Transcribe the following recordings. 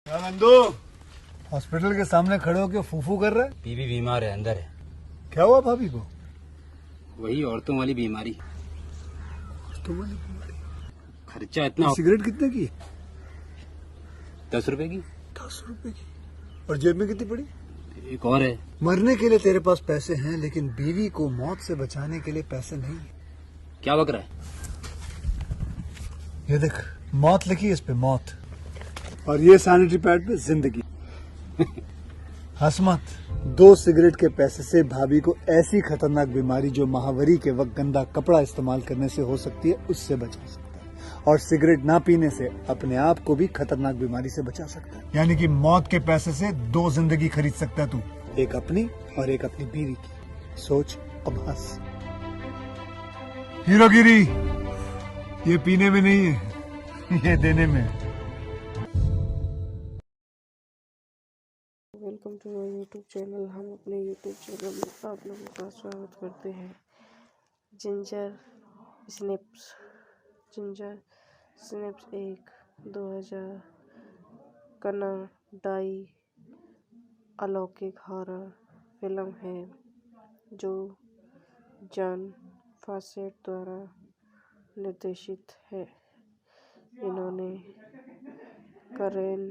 क्या नंदू हॉस्पिटल के सामने खड़े होकर फूफू कर रहा है? बीवी बीमार है, अंदर है। क्या हुआ भाभी को? वही औरतों वाली बीमारी। तुम्हारी बीमारी? खर्चा इतना। सिगरेट कितने की? 10 रुपए की। 10 रुपए की। और जेब में कितनी पड़ी? एक और है। मरने के लिए तेरे पास पैसे हैं, लेकिन बीवी को मौत से बचाने के लिए पैसे नहीं है। क्या बक रहा है? ये देख, मौत लिखी है इस पे, मौत। और ये सैनिटरी पैड पे जिंदगी। हंस मत। 2 सिगरेट के पैसे से भाभी को ऐसी खतरनाक बीमारी जो महावरी के वक्त गंदा कपड़ा इस्तेमाल करने से हो सकती है, उससे बचा सकता है। और सिगरेट ना पीने से अपने आप को भी खतरनाक बीमारी से बचा सकता है। यानी कि मौत के पैसे से 2 जिंदगी खरीद सकता है तू, एक अपनी और एक अपनी बीवी की। सोच, अब हंस। हीरोगिरी ये पीने में नहीं है, ये देने में है। Welcome to my YouTube channel. हम अपने यूट्यूब चैनल में आप लोगों का स्वागत करते हैं। जिंजर स्नैप्स 1 2000 कनाडाई अलौकिक हॉरर फिल्म है जो जॉन फॉसेट द्वारा निर्देशित है। इन्होंने करेन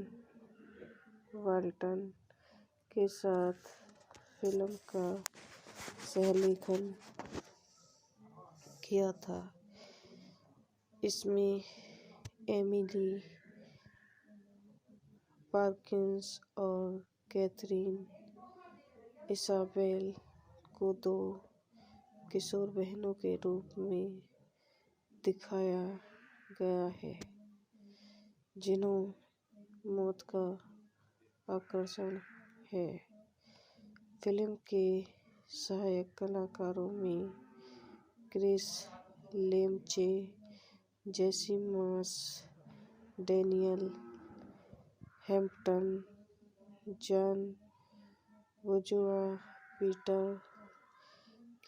वाल्टन के साथ फिल्म का सहलेखन किया था। इसमें एमिली पार्किंस और कैथरीन इसाबेल को 2 किशोर बहनों के रूप में दिखाया गया है, जिन्हों मौत का आकर्षण है। फिल्म के सहायक कलाकारों में क्रिस लेमचे, जेसी मास, डैनियल हैम्पटन, जॉन बोजुआ, पीटर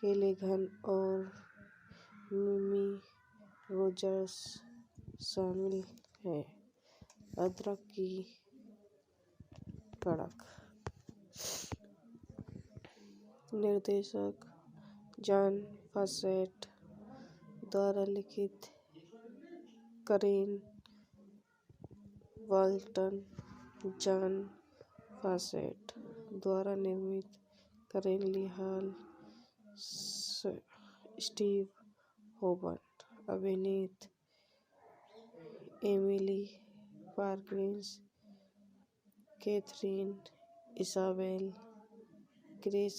केलेगन और मिमी रोजर्स शामिल हैं। अदरक की कड़क। निर्देशक जॉन फॉसेट द्वारा लिखित, करेन वाल्टन, जॉन फॉसेट द्वारा निर्मित, Karen Lee Hall, Steve Hobert अभिनीत, Emily Perkins, Katharine Isabelle, Kris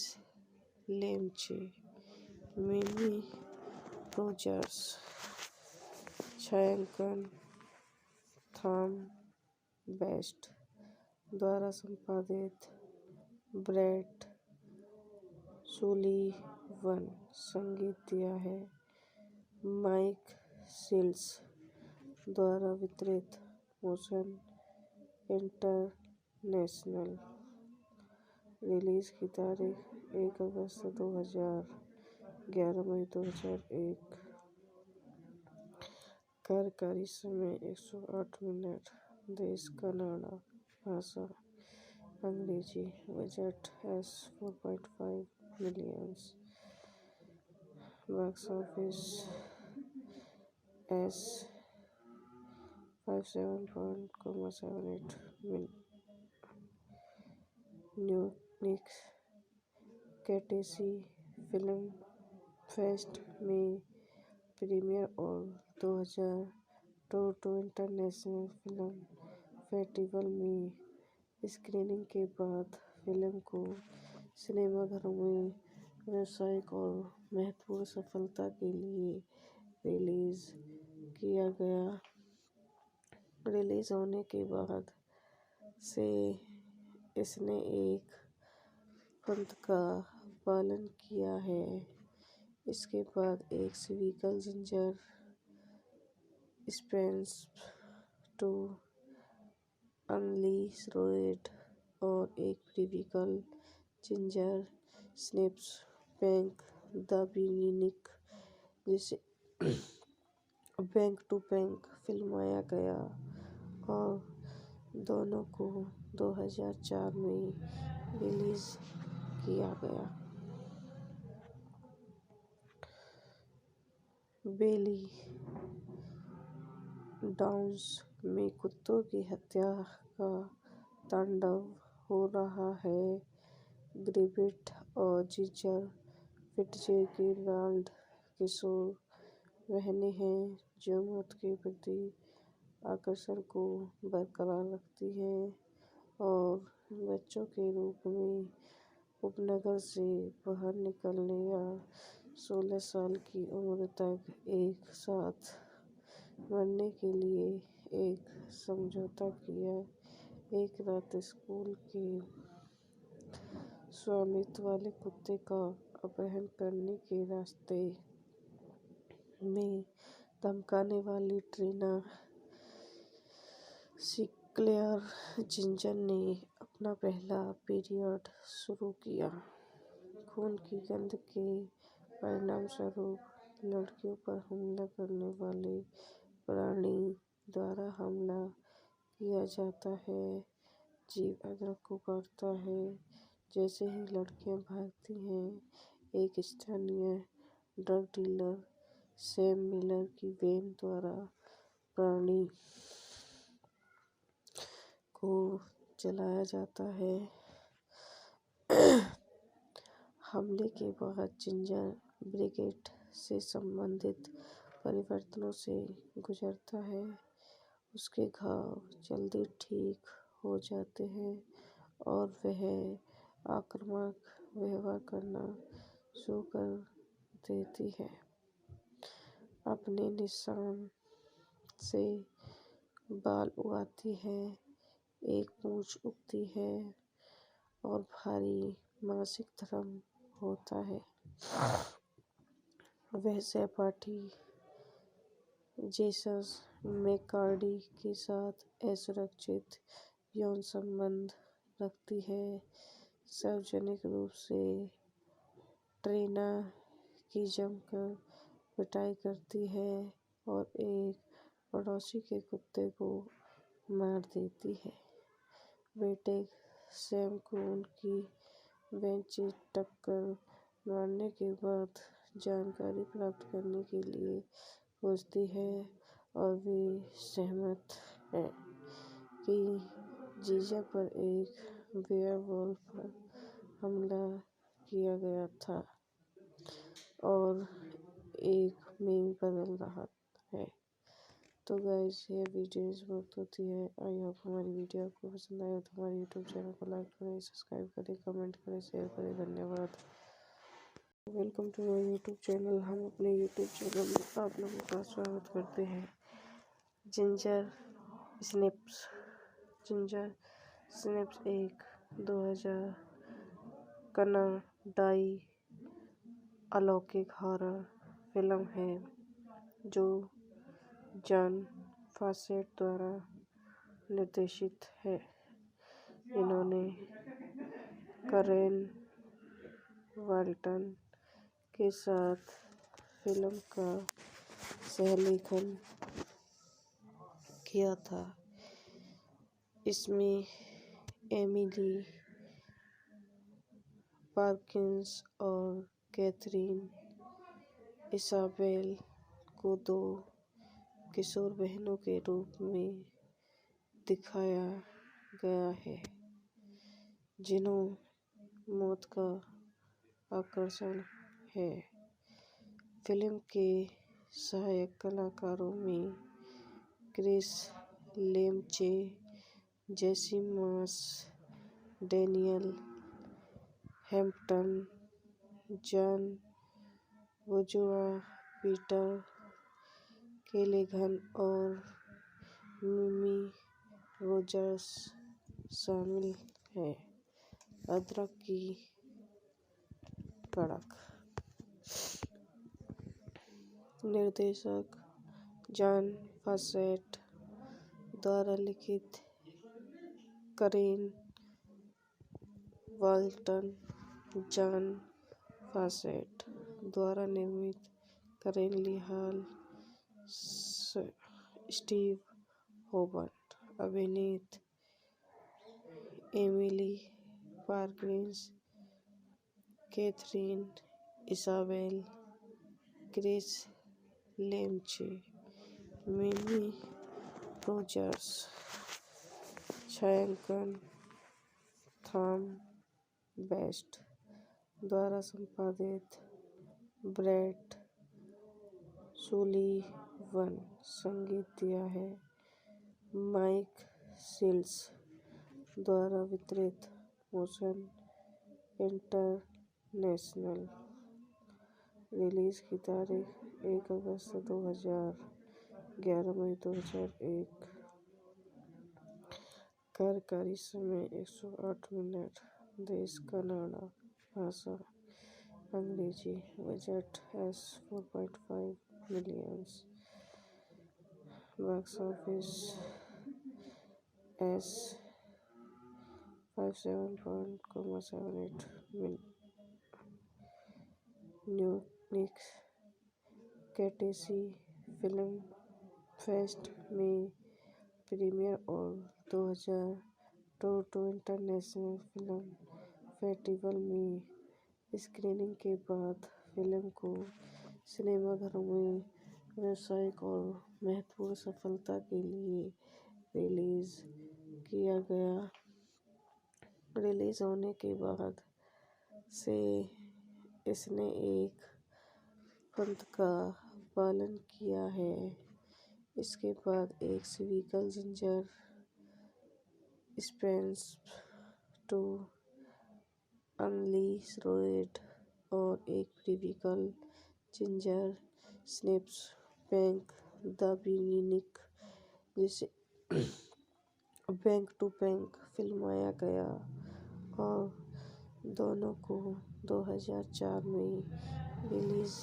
Lemche, Mimi Rogers. छायांकन थॉम बेस्ट द्वारा संपादित, ब्रेट सुलीवन। संगीत दिया है माइक सील्स द्वारा वितरित, मोशन इंटरनेशनल। रिलीज की तारीख 1 अगस्त 2000, 11 मई 2001। कार्यकारी समय 108 मिनट। देश कनाडा। भाषा अंग्रेजी। Budget $4.5 million. Box office $57.78 Munich कैटेसी फिल्म फेस्ट में प्रीमियर और 2000 टोरंटो इंटरनेशनल फिल्म फेस्टिवल में स्क्रीनिंग के बाद फिल्म को सिनेमाघरों में व्यावसायिक और महत्वपूर्ण सफलता के लिए रिलीज किया गया। रिलीज होने के बाद से इसने एक पंथ का पालन किया है। इसके बाद एक सिविकल जिंजर स्पेंस टू अनलीशड और एक prequel Ginger snaps bank The Beginning, जिसे बैंक टू बैंक फिल्माया गया और दोनों को 2004 में रिलीज किया गया। बेली डाउन्स में कुत्तों की हत्या का तांडव हो रहा है। ग्रिफिथ और जिंजर फिट्जगेराल्ड किशोर बहनें हैं जो मौत के प्रति आकर्षण को बरकरार रखती हैं और बच्चों के रूप में उपनगर से बाहर निकलने या 16 साल की उम्र तक एक साथ मरने के लिए एक समझौता किया। एक रात स्कूल के स्वामित्व वाले कुत्ते का अपहरण करने के रास्ते में धमकाने वाली ट्रीना सिंक्लेयर जिंजर ने अपना पहला पीरियड शुरू किया। खून की गंध के परिणामस्वरूप लड़कियों पर हमला करने वाले प्राणी द्वारा हमला किया जाता है। जीव अदरक को काटता है। जैसे ही लड़कियां भागती हैं, एक स्थानीय ड्रग डीलर सैम मिलर की वैन द्वारा प्राणी को जलाया जाता है। हमले के बाद जिंजर ब्रिगेड से संबंधित परिवर्तनों से गुजरता है। उसके घाव जल्दी ठीक हो जाते हैं और वह आक्रामक व्यवहार करना शुरू कर देती है। अपने निशान से बाल उगाती है, एक पूंछ उगती है और भारी मासिक धर्म होता है। वह सहपाठी जेसस मैककार्डी के साथ असुरक्षित यौन संबंध रखती है। सार्वजनिक रूप से ट्रीना की जमकर पिटाई करती है और एक पड़ोसी के कुत्ते को मार देती है। बेटे सैम को उनकी वैन से टक्कर मारने के बाद जानकारी प्राप्त करने के लिए खोजती है और वे सहमत हैं कि जीजा पर एक वेयरवुल्फ पर हमला किया गया था और एक में बदल रहा है। तो गाइस, ये वीडियो बहुत होती है। आई होप हमारी वीडियो आपको पसंद आए तो हमारे यूट्यूब चैनल को लाइक करें, सब्सक्राइब करें, कमेंट करें, शेयर करें। धन्यवाद। Welcome to my YouTube channel. हम अपने यूट्यूब चैनल में आप लोगों का स्वागत करते हैं। जिंजर स्नैप्स एक 2000 कनाडाई अलौकिक हॉरर फिल्म है जो जॉन फॉसेट द्वारा निर्देशित है। इन्होंने करेन वाल्टन के साथ फिल्म का सहलेखन किया था। इसमें एमिली पार्किंस और कैथरीन इसाबेल को दो किशोर बहनों के रूप में दिखाया गया है जिन्हों मौत का आकर्षण है। फिल्म के सहायक कलाकारों में क्रिस लेमचे, जेसी मास, डैनियल हैम्पटन, जॉन बोजुआ, पीटर केलेगन और मिमी रोजर्स शामिल हैं। अदरक की कड़क। निर्देशक जॉन फॉसेट द्वारा लिखित, करेन वाल्टन, जॉन फॉसेट द्वारा निर्मित, Karen Lee Hall, Steve Hobert अभिनीत, Emily Perkins, Katharine Isabelle, Kris Lemche, Mimi Rogers, छायांकन थॉम बेस्ट द्वारा संपादित, ब्रेट सुलीवन संगीत दिया है, माइक सील्स द्वारा वितरित, मोशन इंटरनेशनल। रिलीज की तारीख 1 अगस्त 2000, 11 मई 2001। कार्यकारी समय 108 मिनट। देश कनाडा। भाषा अंग्रेजी। Budget $4.5 million. Box office S 57.78 Munich कैटेसी फिल्म फेस्ट में प्रीमियर और 2000 टोरंटो इंटरनेशनल फिल्म फेस्टिवल में स्क्रीनिंग के बाद फिल्म को सिनेमाघरों में व्यावसायिक और महत्वपूर्ण सफलता के लिए रिलीज किया गया। रिलीज होने के बाद से इसने एक पंथ का पालन किया है। इसके बाद एक सिविकल जिंजर स्पेंस टू अनलीशड और एक prequel Ginger Snaps Back the Beginning, जिसे बैक टू बैक फिल्माया गया और दोनों को 2004 में रिलीज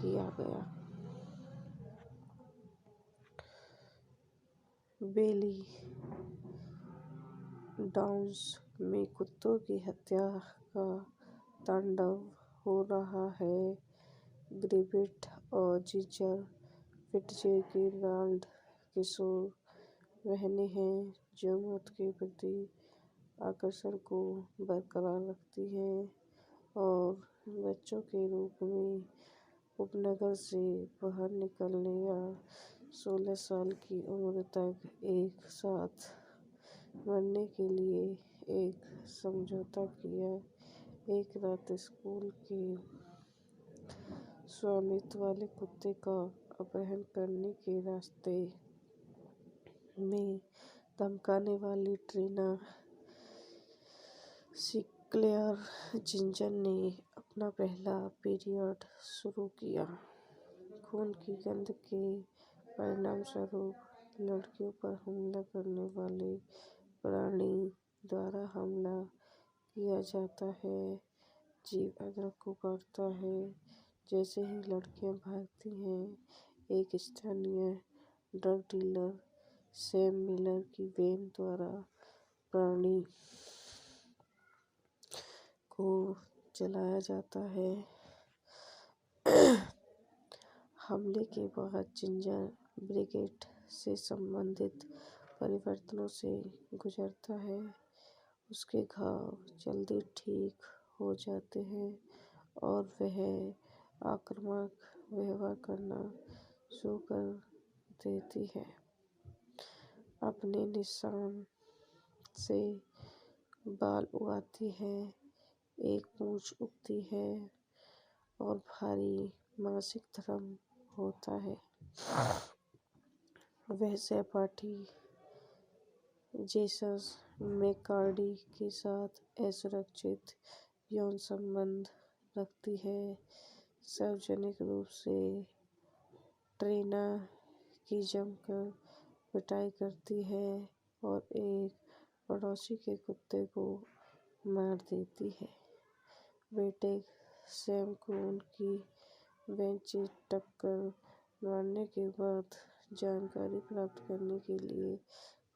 किया गया। बेली डाउन्स में कुत्तों की हत्या का तांडव हो रहा है। ग्रिफिथ और जिंजर फिट्जगेराल्ड किशोर बहनें हैं जो मौत के प्रति आकर्षण को बरकरार रखती हैं और बच्चों के रूप में उपनगर से बाहर निकलने या 16 साल की उम्र तक एक साथ मरने के लिए एक समझौता किया। एक रात स्कूल के स्वामित्व वाले कुत्ते का अपहरण करने के रास्ते में धमकाने वाली ट्रीना सिंक्लेयर जिंजर ने अपना पहला पीरियड शुरू किया। खून की गंध के परिणामस्वरूप लड़कियों पर हमला करने वाले प्राणी द्वारा हमला किया जाता है। जीव अदरक को काटता है। जैसे ही लड़कियां भागती हैं, एक स्थानीय ड्रग डीलर सैम मिलर की वैन द्वारा प्राणी को जलाया जाता है। हमले के बाद जिंजर ब्रिगेड से संबंधित परिवर्तनों से गुजरता है। उसके घाव जल्दी ठीक हो जाते हैं और वह आक्रामक व्यवहार करना शुरू कर देती है। अपने निशान से बाल उगाती है, एक पूंछ उगती है और भारी मासिक धर्म होता है। वह सहपाठी जेसन मैककार्डी के साथ असुरक्षित यौन संबंध रखती है, सार्वजनिक रूप से ट्रीना की जमकर पिटाई करती है और एक पड़ोसी के कुत्ते को मार देती है। बेटे सैम को उनकी वैन से टक्कर मारने के बाद जानकारी प्राप्त करने के लिए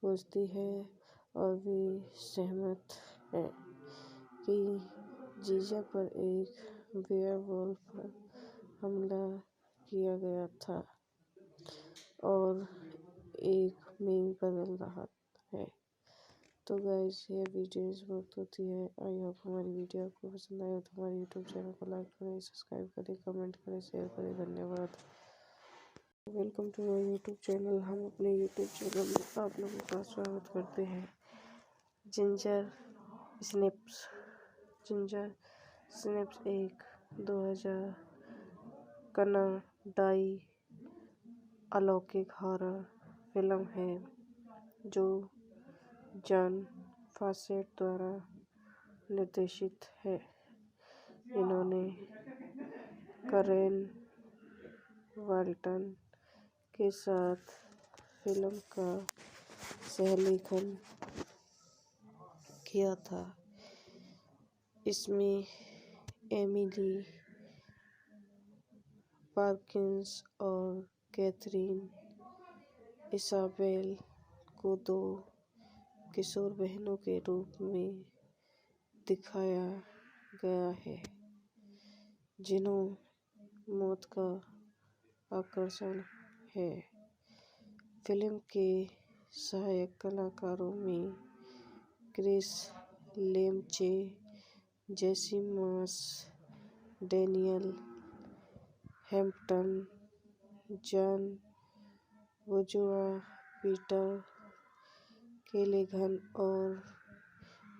पूछती है और वे सहमत हैं कि जीजा पर एक वेयरवुल्फ पर हमला किया गया था और एक में बदल रहा है। तो गाइस ये वीडियो समाप्त होती है। आई होप हमारी वीडियो आपको पसंद आए तो हमारे यूट्यूब चैनल को लाइक करें, सब्सक्राइब करें, कमेंट करें, शेयर करें। धन्यवाद। Welcome to my YouTube channel. हम अपने यूट्यूब चैनल में आप लोगों का स्वागत करते हैं। जिंजर स्निप्स 1 2000 कनाडाई अलौकिक हॉरर फिल्म है जो जॉन फॉसेट द्वारा निर्देशित है। इन्होंने करेन वाल्टन के साथ फिल्म का सहलेखन किया था। इसमें एमिली पार्किंस और कैथरीन इसाबेल को 2 किशोर बहनों के रूप में दिखाया गया है जिन्हों मौत का आकर्षण है। फिल्म के सहायक कलाकारों में क्रिस लेमचे, जेसी मास, डैनियल हैम्पटन, जॉन बोजुआ, पीटर केलेगन और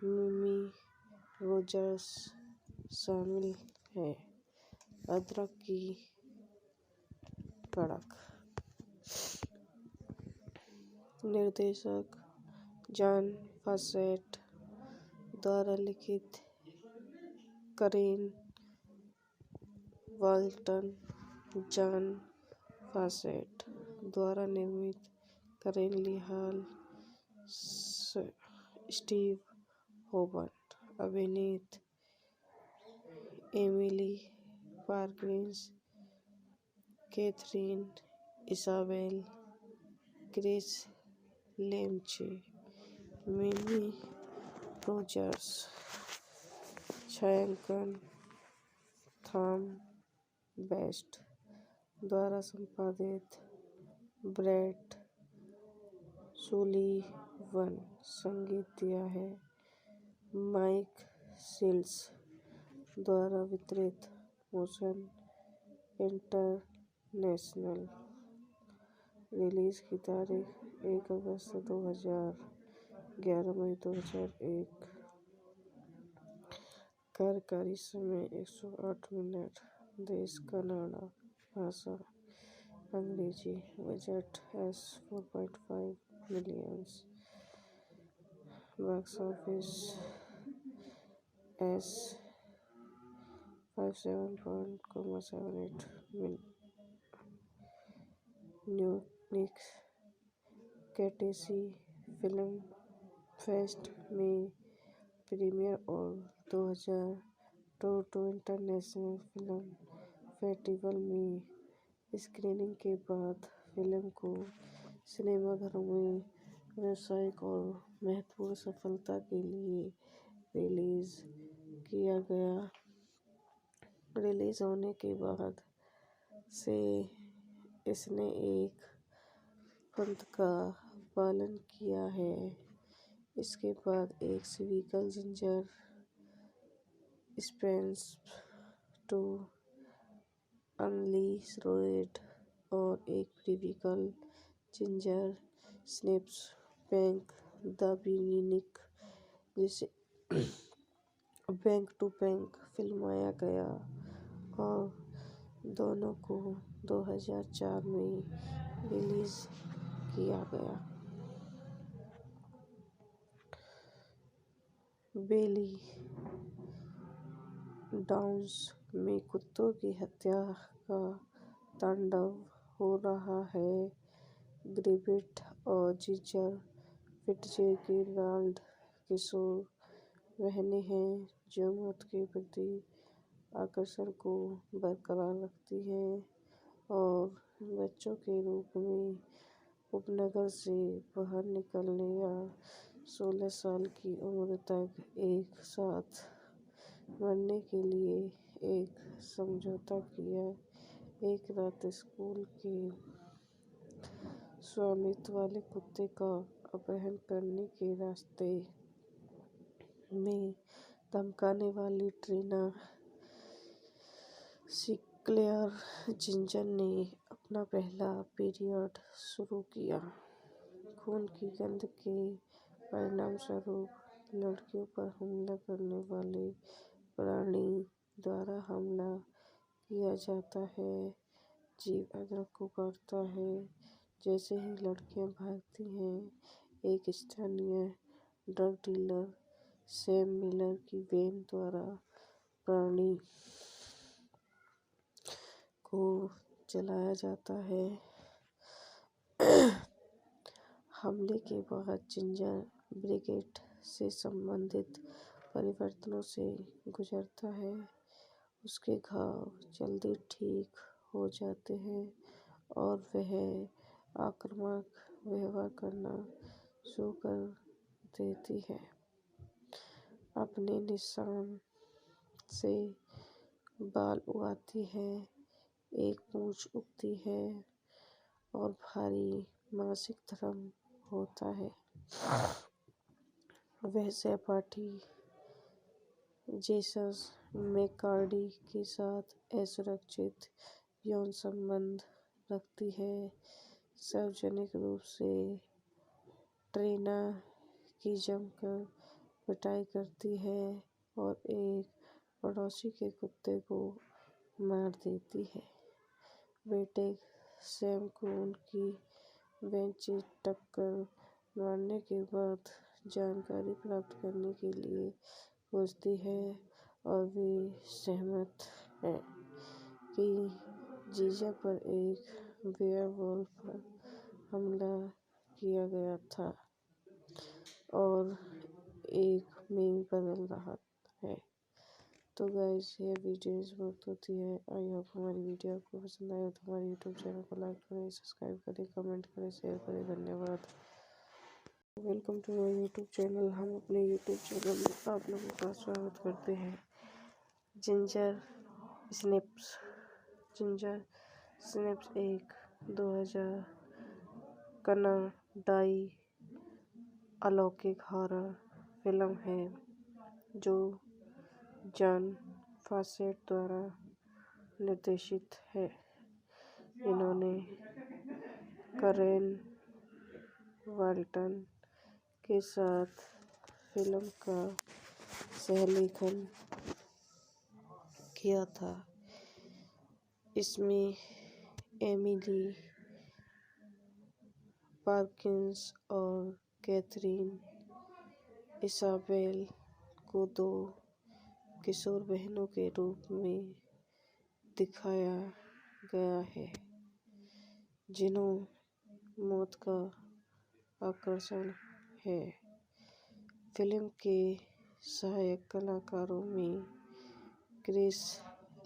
मिमी रोजर्स शामिल हैं। अदरक की कड़क। निर्देशक जॉन फॉसेट द्वारा लिखित, करेन वाल्टन, जॉन फॉसेट द्वारा निर्मित, Karen Lee Hall, Steve Hobert अभिनीत, Emily Perkins, Katharine Isabelle, Kris Lemche, Mimi Rogers. छायांकन थॉम बेस्ट द्वारा संपादित, ब्रेट सुलीवन। संगीत दिया है माइक सील्स द्वारा वितरित, मोशन इंटरनेशनल। रिलीज की तारीख 1 अगस्त 2000, 11 मई 2001। कार्यकारी समय 108 मिनट। देश कनाडा। भाषा अंग्रेजी। Budget $4.5 million. Box office $57.78 Munich कैटेसी फिल्म फेस्ट में प्रीमियर और 2000 टोरंटो इंटरनेशनल फिल्म फेस्टिवल में स्क्रीनिंग के बाद फिल्म को सिनेमाघरों में व्यावसायिक और महत्वपूर्ण सफलता के लिए रिलीज किया गया। रिलीज होने के बाद से इसने एक पंथ का पालन किया है। इसके बाद एक सिविकल जिंजर स्पेंस टू अनलीशड और एक prequel ginger Snaps Back The Beginning, जिसे बैंक टू बैंक फिल्माया गया और दोनों को 2004 में रिलीज किया गया। बेली डाउन्स में कुत्तों की हत्या का तांडव हो रहा है। ग्रिफिथ और जिंजर फिट्जगेराल्ड किशोर बहनें हैं जो मौत के प्रति आकर्षण को बरकरार रखती हैं और बच्चों के रूप में उपनगर से बाहर निकलने या 16 साल की उम्र तक एक साथ मरने के लिए एक समझौता किया। एक रात स्कूल के स्वामित्व वाले कुत्ते का अपहरण करने के रास्ते में धमकाने वाली ट्रीना सिक्लेयर जिंजर ने अपना पहला पीरियड शुरू किया। खून की गंध के परिणामस्वरूप लड़कियों पर हमला करने वाले प्राणी द्वारा हमला किया जाता है। जीव अदरक को काटता है। जैसे ही लड़कियां भागती हैं, एक स्थानीय ड्रग डीलर सैम मिलर की वैन द्वारा प्राणी को जलाया जाता है। हमले के बाद जिंजर ब्रिगेड से संबंधित परिवर्तनों से गुजरता है। उसके घाव जल्दी ठीक हो जाते हैं और वह आक्रामक व्यवहार करना शुरू कर देती है। अपने निशान से बाल उगाती है, एक पूंछ उगती है और भारी मासिक धर्म होता है। वह सहपाठी जेसस मैककार्डी के साथ असुरक्षित यौन संबंध रखती है। सार्वजनिक रूप से ट्रीना की जमकर पिटाई करती है और एक पड़ोसी के कुत्ते को मार देती है। बेटे सैम को उनकी वैन से टक्कर मारने के बाद जानकारी प्राप्त करने के लिए पूछती है और वे सहमत हैं कि जीजा पर एक वेयरवुल्फ पर हमला किया गया था और एक में बदल रहा है। तो गाइस, ये वीडियो बहुत होती है। आई होप हमारी वीडियो आपको पसंद आए तो हमारे यूट्यूब चैनल को लाइक करें, सब्सक्राइब करें, कमेंट करें, शेयर करें। धन्यवाद। Welcome to my YouTube channel. हम अपने यूट्यूब चैनल में आप लोगों का स्वागत करते हैं। जिंजर स्नैप्स एक 2000 कनाडाई अलौकिक हॉरर फिल्म है जो जॉन फॉसेट द्वारा निर्देशित है। इन्होंने करेन वाल्टन के साथ फिल्म का सहलेखन किया था। इसमें एमिली पार्किंस और कैथरीन इसाबेल को दो किशोर बहनों के रूप में दिखाया गया है, जिन्हों मौत का आकर्षण है। फिल्म के सहायक कलाकारों में क्रिस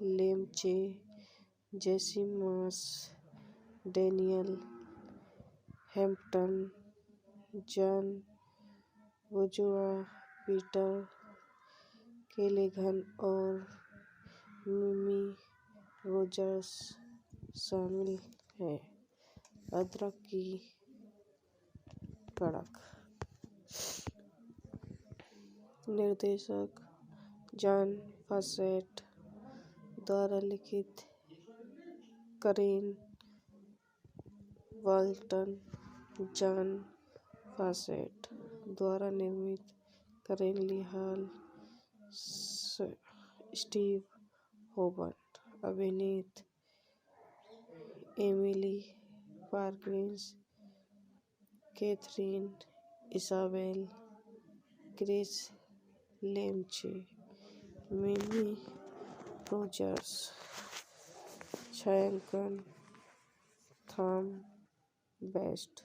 लेमचे, जेसी मास, डैनियल हैम्पटन, जॉन बोजुआ, पीटर केलेगन और मिमी रोजर्स शामिल हैं। अदरक की कड़क। निर्देशक जॉन फॉसेट द्वारा लिखित, करेन वाल्टन, जॉन फॉसेट द्वारा निर्मित, Karen Lee Hall, Steve Hoban. अभिनीत Emily Perkins, Katharine Isabelle, Kris Lemche, Mimi Rogers. छायांकन थॉम बेस्ट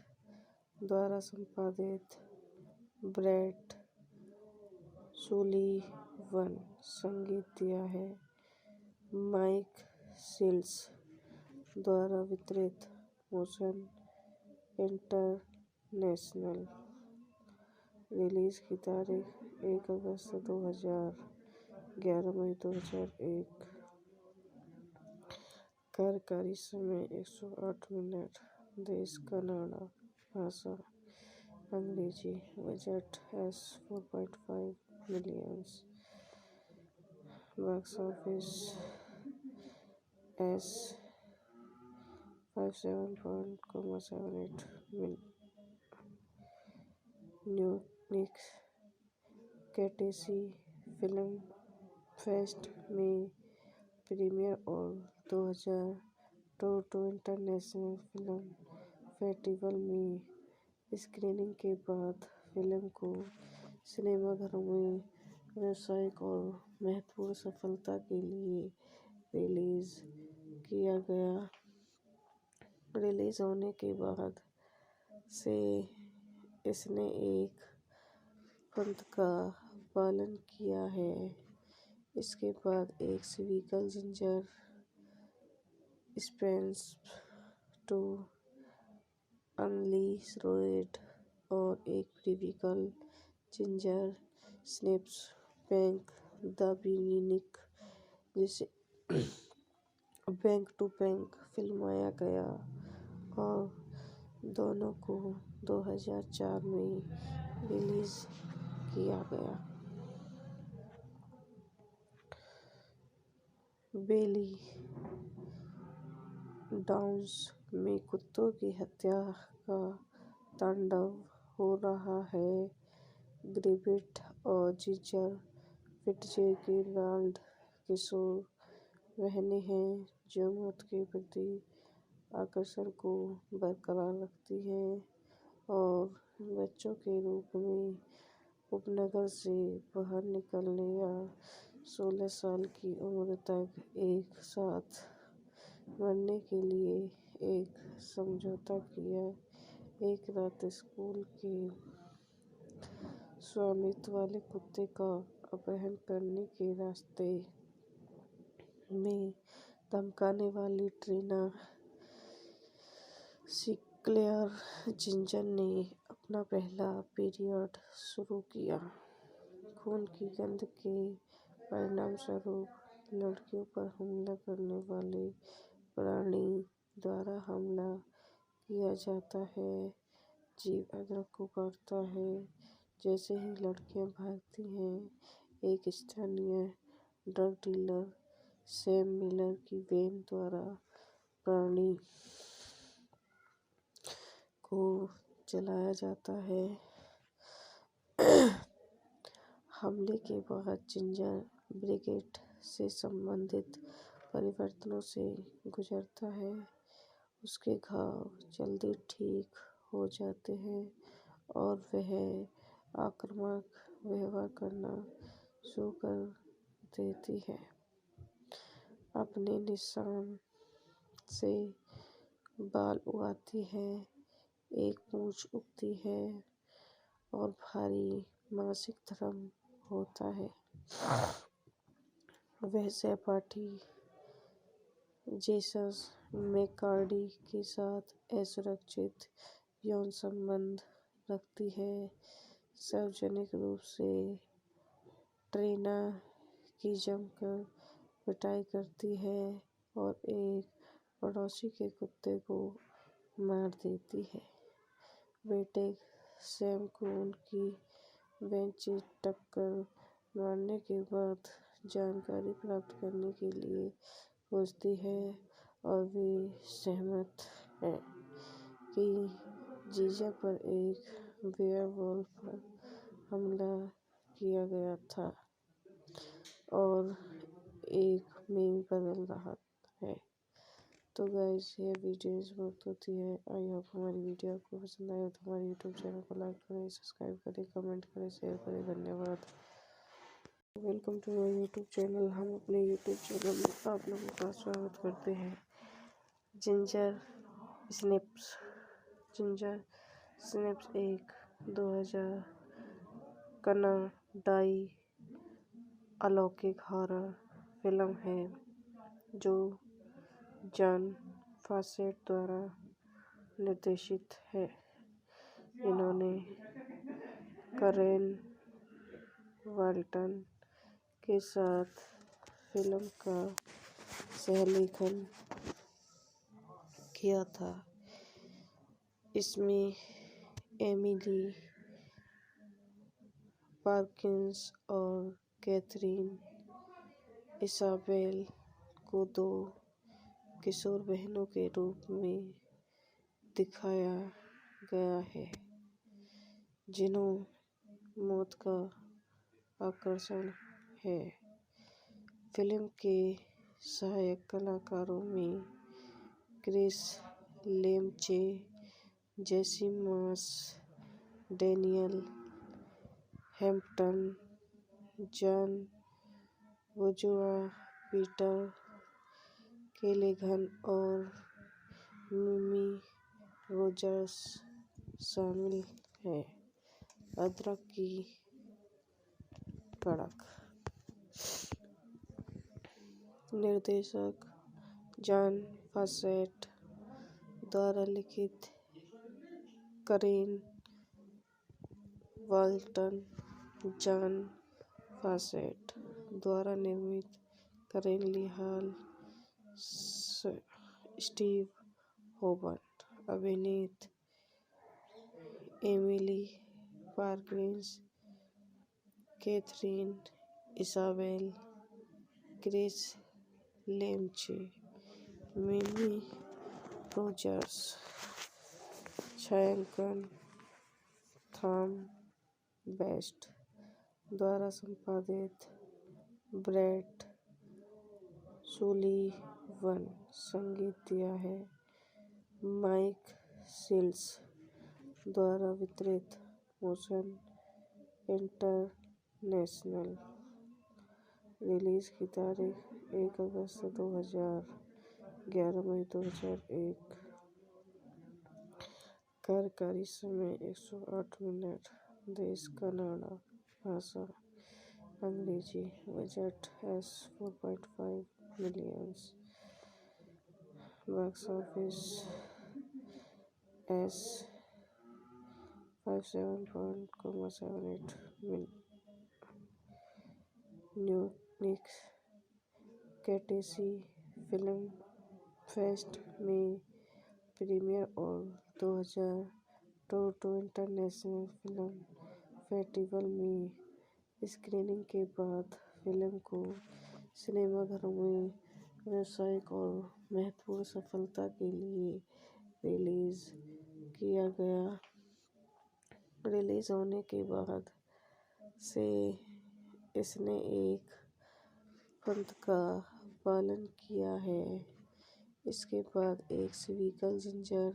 द्वारा संपादित, ब्रैड सुलीवन। संगीत दिया है माइक सील्स द्वारा वितरित, मोशन इंटरनेशनल। रिलीज की तारीख 1 अगस्त 2000, 11 मई 2001। कार्यकारी समय 108 मिनट। देश कनाडा। भाषा अंग्रेजी। Budget S 4.5 millions. Box office S 57.78 Munich कैटेसी फिल्म फेस्ट में प्रीमियर और 2002 इंटरनेशनल फिल्म फेस्टिवल में स्क्रीनिंग के बाद फिल्म को सिनेमाघरों में व्यावसायिक और महत्वपूर्ण सफलता के लिए रिलीज किया गया। रिलीज होने के बाद से इसने एक पंथ का पालन किया है। इसके बाद एक sequel Ginger Snaps to unleash और एक prequel Ginger snaps bank The Beginning, जिसे बैंक टू बैंक फिल्माया गया और दोनों को 2004 में रिलीज किया गया। बेली डाउन्स में कुत्तों की हत्या का तांडव हो रहा है। ग्रिफिथ और जिंजर फिट्जगेराल्ड किशोर बहनें हैं जो मौत के प्रति आकर्षण को बरकरार रखती हैं और बच्चों के रूप में उपनगर से बाहर निकलने या 16 साल की उम्र तक एक साथ मरने के लिए एक समझौता किया। एक रात स्कूल के स्वामित्व वाले कुत्ते का अपहरण करने के रास्ते में धमकाने वाली ट्रीना सिंक्लेयर जिंजर ने अपना पहला पीरियड शुरू किया। खून की गंध के परिणामस्वरूप लड़कियों पर हमला करने वाले प्राणी द्वारा हमला किया जाता है। जीव अदरक को काटता है। जैसे ही लड़कियां भागती हैं, एक स्थानीय ड्रग डीलर सैम मिलर की वैन द्वारा प्राणी को जलाया जाता है। हमले के बाद जिंजर ब्रिगेड से संबंधित परिवर्तनों से गुजरता है। उसके घाव जल्दी ठीक हो जाते हैं और वह आक्रामक व्यवहार करना शुरू कर देती है। अपने निशान से बाल उगाती है, एक पूंछ उगती है और भारी मासिक धर्म होता है। वह सहपाठी जेसन मैककार्डी के साथ असुरक्षित यौन संबंध रखती है। सार्वजनिक रूप से ट्रीना की जमकर पिटाई करती है और एक पड़ोसी के कुत्ते को मार देती है। बेटे सैम को उनकी वैन से टक्कर मारने के बाद जानकारी प्राप्त करने के लिए खोजती है और वे सहमत हैं कि जीजा पर एक वेयरवुल्फ पर हमला किया गया था और एक में बदल रहा है। तो गाइस, ये वीडियो बहुत होती है। आई होप हमारी वीडियो आपको पसंद आए तो हमारे यूट्यूब चैनल को लाइक करें, सब्सक्राइब करें, कमेंट करें, शेयर करें। धन्यवाद। Welcome to my YouTube channel. हम अपने यूट्यूब चैनल में आप लोगों का स्वागत करते हैं। जिंजर स्नैप्स एक 2000 कनाडाई अलौकिक हॉरर फिल्म है जो जॉन फॉसेट द्वारा निर्देशित है। इन्होंने कैरन वाल्टन के साथ फिल्म का सहलेखन किया था। इसमें एमिली पार्किंस और कैथरीन इसाबेल को दो किशोर बहनों के रूप में दिखाया गया है, जिन्हों मौत का आकर्षण है। फिल्म के सहायक कलाकारों में क्रिस लेमचे, जेसी मास, डैनियल हैम्पटन, जॉन बोजुआ, पीटर केलेगन और मिमी रोजर्स शामिल हैं। अदरक की कड़क। निर्देशक जॉन फॉसेट द्वारा लिखित, करेन वाल्टन, जॉन फॉसेट द्वारा निर्मित, Karen Lee Hall, Steve Hobert अभिनीत, Emily Perkins, Katharine Isabelle, Kris Lemche, Mimi Rogers. छायांकन थॉम बेस्ट द्वारा संपादित, ब्रैड सुलीवन। संगीत दिया है माइक शिल्ड्स द्वारा वितरित, मोशन इंटरनेशनल। रिलीज की तारीख 1 अगस्त 2000, 11 मई 2001। कार्यकारी समय 108 मिनट। देश कनाडा। भाषा अंग्रेजी। Budget $4.5 million. Box office $57.78 Munich कैटेसी फिल्म फेस्ट में प्रीमियर और 2000 टोरंटो इंटरनेशनल फिल्म फेस्टिवल में स्क्रीनिंग के बाद फिल्म को सिनेमाघरों में व्यावसायिक और महत्वपूर्ण सफलता के लिए रिलीज किया गया। रिलीज होने के बाद से इसने एक पंथ का पालन किया है। इसके बाद एक सिविकल जिंजर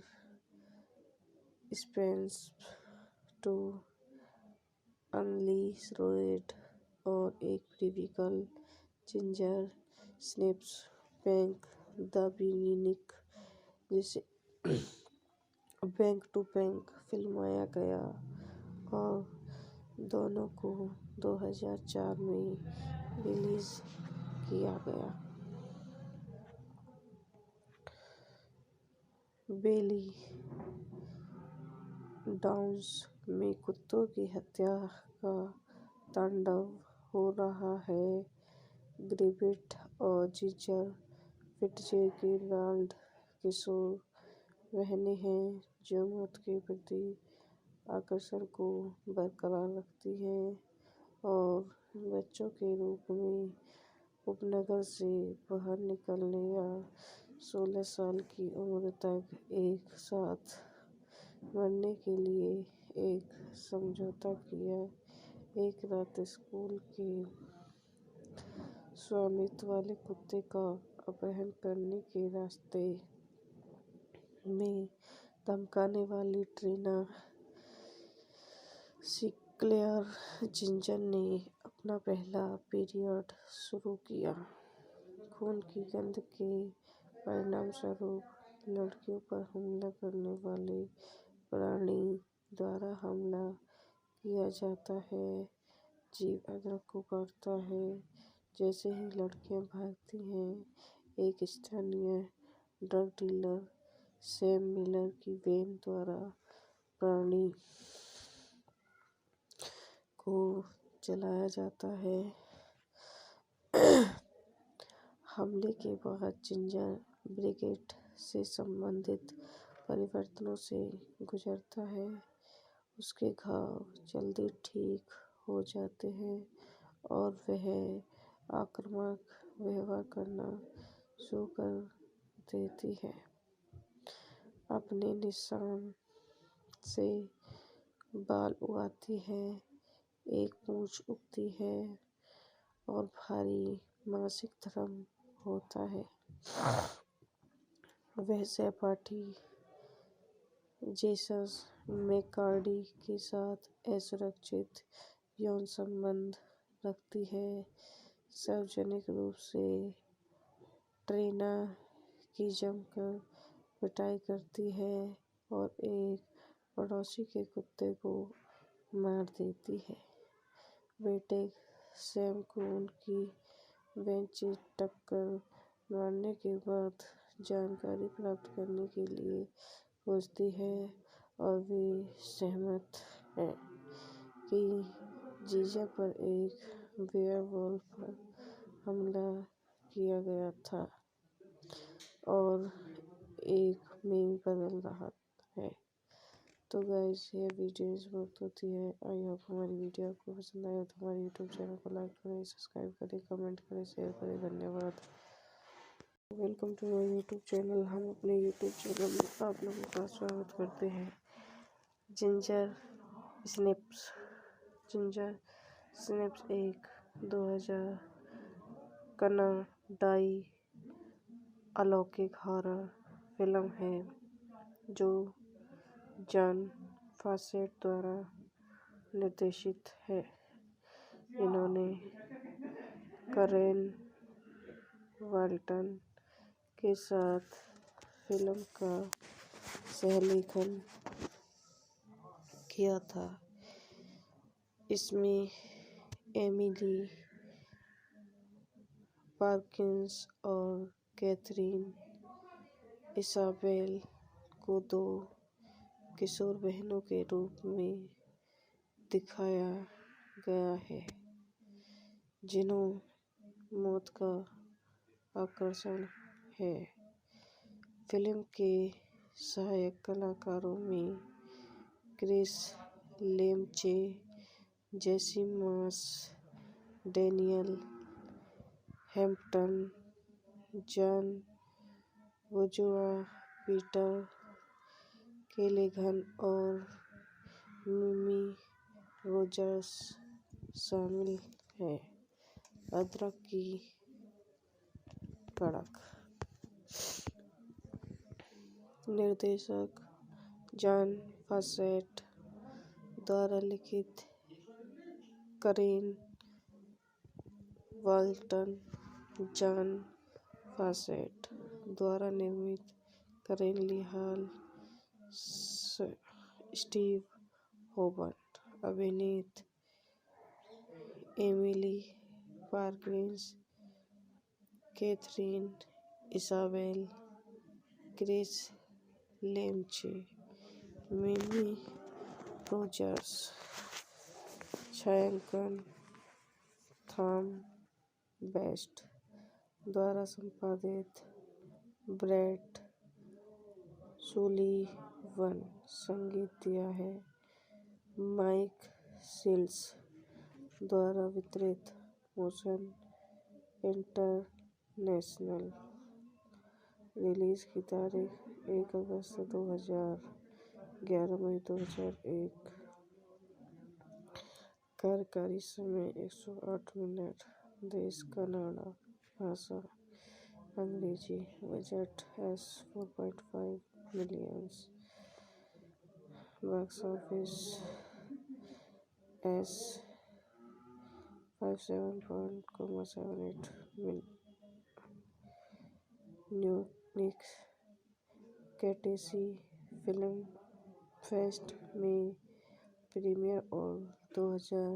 स्पेंस टू अनलीशड और एक prequel ginger Snaps Back The Beginning, जिसे बैंक टू बैंक फिल्माया गया और दोनों को 2004 में रिलीज किया गया। बेली डाउन्स में कुत्तों की हत्या का तांडव हो रहा है। ग्रिफिथ और जिंजर फिट्जगेराल्ड किशोर बहनें हैं जो मौत के प्रति आकर्षण को बरकरार रखती हैं और बच्चों के रूप में उपनगर से बाहर निकलने या 16 साल की उम्र तक एक साथ मरने के लिए एक समझौता किया। एक रात स्कूल के स्वामित्व वाले कुत्ते का अपहरण करने के रास्ते में धमकाने वाली ट्रीना सिंक्लेयर जिंजर ने अपना पहला पीरियड शुरू किया। खून की गंध के परिणामस्वरूप लड़कियों पर हमला करने वाले प्राणी द्वारा हमला किया जाता है। जीव अदरक को काटता है। जैसे ही लड़कियां भागती हैं, एक स्थानीय ड्रग डीलर सैम मिलर की वैन द्वारा प्राणी को जलाया जाता है। हमले के बाद जिंजर ब्रिगेड से संबंधित परिवर्तनों से गुजरता है उसके घाव जल्दी ठीक हो जाते हैं और वह आक्रामक व्यवहार करना शुरू कर देती है। अपने निशान से बाल उगाती है, एक पूंछ उगती है और भारी मासिक धर्म होता है। वह सहपाठी जेसस मैककार्डी के साथ असुरक्षित यौन संबंध रखती है, सार्वजनिक रूप से ट्रेना की जमकर पिटाई करती है और एक पड़ोसी के कुत्ते को मार देती है। बेटे सैम को उनकी वैन से टक्कर मारने के बाद जानकारी प्राप्त करने के लिए खोजती है और वे सहमत हैं कि जीजा पर एक वेयरवुल्फ पर हमला किया गया था और एक मीम बदल रहा है। तो गाइस ये वीडियो इस वक्त होती है। आई होप हमारी वीडियो आपको पसंद आए तो हमारे यूट्यूब चैनल को लाइक करें, सब्सक्राइब करें, कमेंट करें, शेयर करें। धन्यवाद। Welcome to my YouTube channel. हम अपने यूट्यूब चैनल में आप लोगों का स्वागत करते हैं। जिंजर स्नैप्स एक 2000 कनाडाई अलौकिक हॉरर फिल्म है जो जॉन फॉसेट द्वारा निर्देशित है। इन्होंने करेन वाल्टन के साथ फिल्म का सहलेखन किया था। इसमें एमिली पार्किंस और कैथरीन इसाबेल को दो किशोर बहनों के रूप में दिखाया गया है, जिन्हों मौत का आकर्षण है। फिल्म के सहायक कलाकारों में क्रिस लेमचे, जेसी मास, डैनियल हैम्पटन, जॉन बोजुआ, पीटर केलेगन और मिमी रोजर्स शामिल हैं। अदरक की कड़क। निर्देशक जॉन फॉसेट द्वारा लिखित, करेन वाल्टन, जॉन फॉसेट द्वारा निर्मित, Karen Lee Hall, Steve Hobert अभिनीत, Emily Perkins, Katharine Isabelle, Kris Lemche, Mimi Rogers. छायांकन थॉम बेस्ट द्वारा संपादित, ब्रैड सुलीवन। संगीत दिया है माइक सील्स द्वारा वितरित, मोशन इंटरनेशनल। रिलीज की तारीख 1 अगस्त 2000, 11 मई 2001। कार्यकारी समय 108 मिनट। देश कनाडा। भाषा अंग्रेजी। Budget $4.5 million. Box office $57.78 Munich कैटेसी फिल्म फेस्ट में प्रीमियर और 2000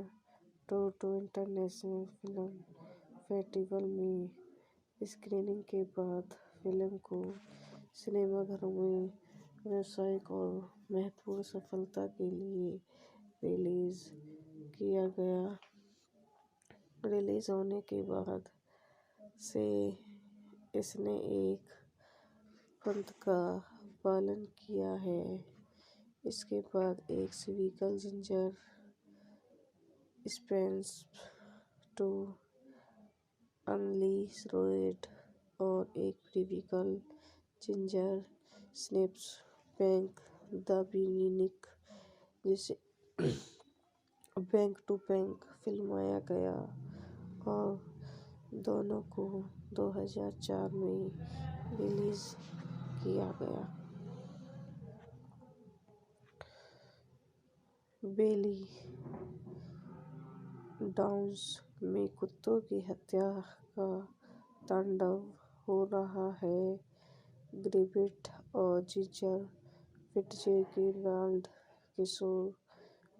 टोरंटो इंटरनेशनल फिल्म फेस्टिवल में स्क्रीनिंग के बाद फिल्म को सिनेमाघरों में व्यावसायिक और महत्वपूर्ण सफलता के लिए रिलीज किया गया। रिलीज होने के बाद से इसने एक पंथ का पालन किया है इसके बाद एक sequel Ginger Snaps Two Unleashed और एक prequel Ginger Snaps Back The Beginning, जिसे बैंक टू बैंक फिल्माया गया और दोनों को 2004 में रिलीज किया गया। बेली डाउन्स में कुत्तों की हत्या का तांडव हो रहा है। ग्रिफिथ और जिंजर फिट्जगेराल्ड किशोर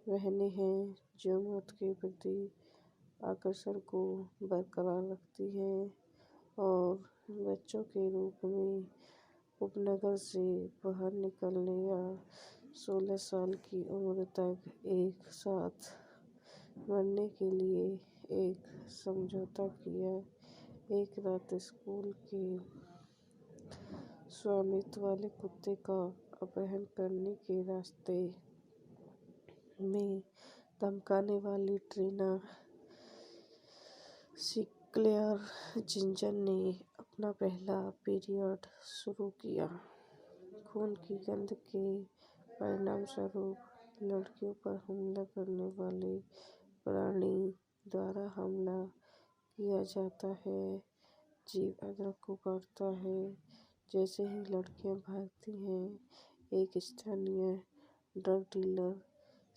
बहनें हैं जो मौत के प्रति आकर्षण को बरकरार रखती हैं और बच्चों के रूप में उपनगर से बाहर निकलने या 16 साल की उम्र तक एक साथ मरने के लिए एक समझौता किया। एक रात स्कूल के स्वामित्व वाले कुत्ते का अपहरण करने के रास्ते में धमकाने वाली ट्रीना सिंक्लेयर जिंजर ने अपना पहला पीरियड शुरू किया। खून की गंध के परिणामस्वरूप लड़कियों पर हमला करने वाले प्राणी द्वारा हमला किया जाता है। जीव अदरक को काटता है। जैसे ही लड़कियां भागती हैं, एक स्थानीय ड्रग डीलर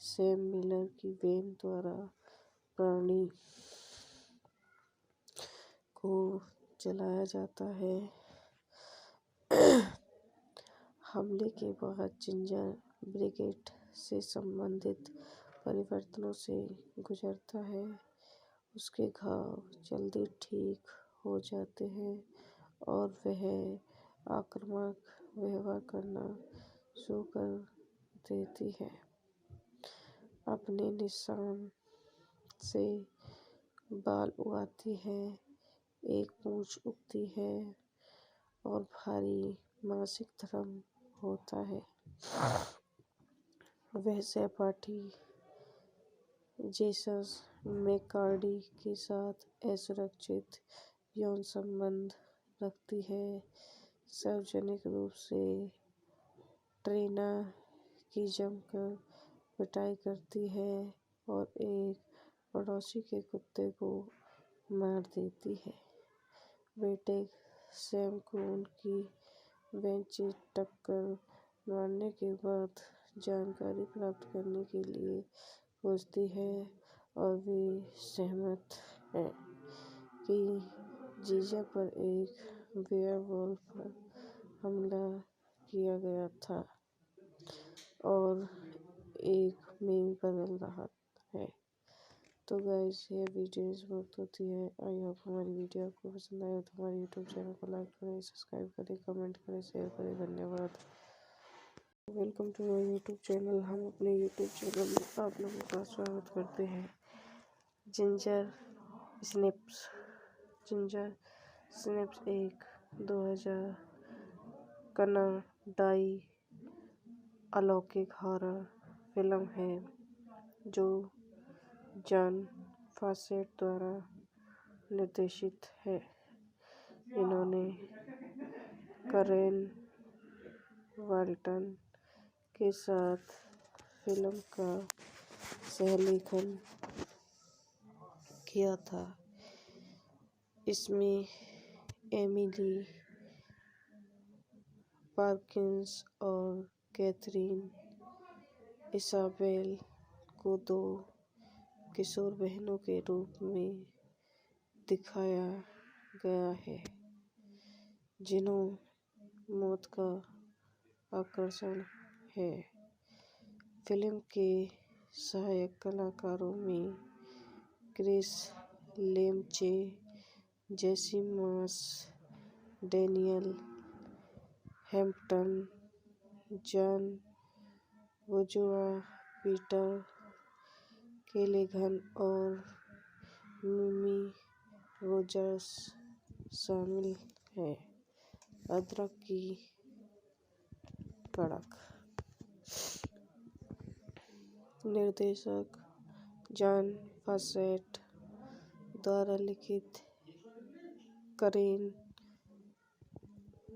सैम मिलर की वैन द्वारा प्राणी को जलाया जाता है। हमले के बाद जिंजर ब्रिगेड से संबंधित परिवर्तनों से गुजरता है। उसके घाव जल्दी ठीक हो जाते हैं और वह आक्रामक व्यवहार करना शुरू कर देती है। अपने निशान से बाल उगाती है, एक पूंछ उगती है और भारी मासिक धर्म होता है। वह सहपाठी जेसस मैककार्डी के साथ असुरक्षित यौन संबंध रखती है। सार्वजनिक रूप से ट्रीना की जमकर पिटाई करती है और एक पड़ोसी के कुत्ते को मार देती है। बेटे सैम को उनकी वैन से टक्कर मारने के बाद जानकारी प्राप्त करने के लिए खोजती है और वे सहमत हैं कि जीजा पर एक वेयरवुल्फ पर हमला किया गया था और एक में बदल रहा है। तो गाइस, ये वीडियो बहुत होती है। आई होप हमारी वीडियो आपको पसंद आए तो हमारे यूट्यूब चैनल को लाइक करें, सब्सक्राइब करें, कमेंट करें, शेयर करें। धन्यवाद। Welcome to my YouTube channel. हम अपने यूट्यूब चैनल में आप लोगों का स्वागत करते हैं। जिंजर स्निप्स एक 2000 कनाडाई अलौकिक हॉरर फिल्म है जो जॉन फॉसेट द्वारा निर्देशित है। इन्होंने करेन वाल्टन के साथ फिल्म का सहलेखन किया था। इसमें एमिली पार्किंस और कैथरीन इसाबेल को दो किशोर बहनों के रूप में दिखाया गया है जिन्हों मौत का आकर्षण है। फिल्म के सहायक कलाकारों में क्रिस लेमचे, जेसी मास, डैनियल हैम्पटन, जॉन बोजुआ, पीटर केलेगन और मिमी रोजर्स शामिल हैं। अदरक की कड़क निर्देशक जॉन फॉसेट द्वारा लिखित, करेन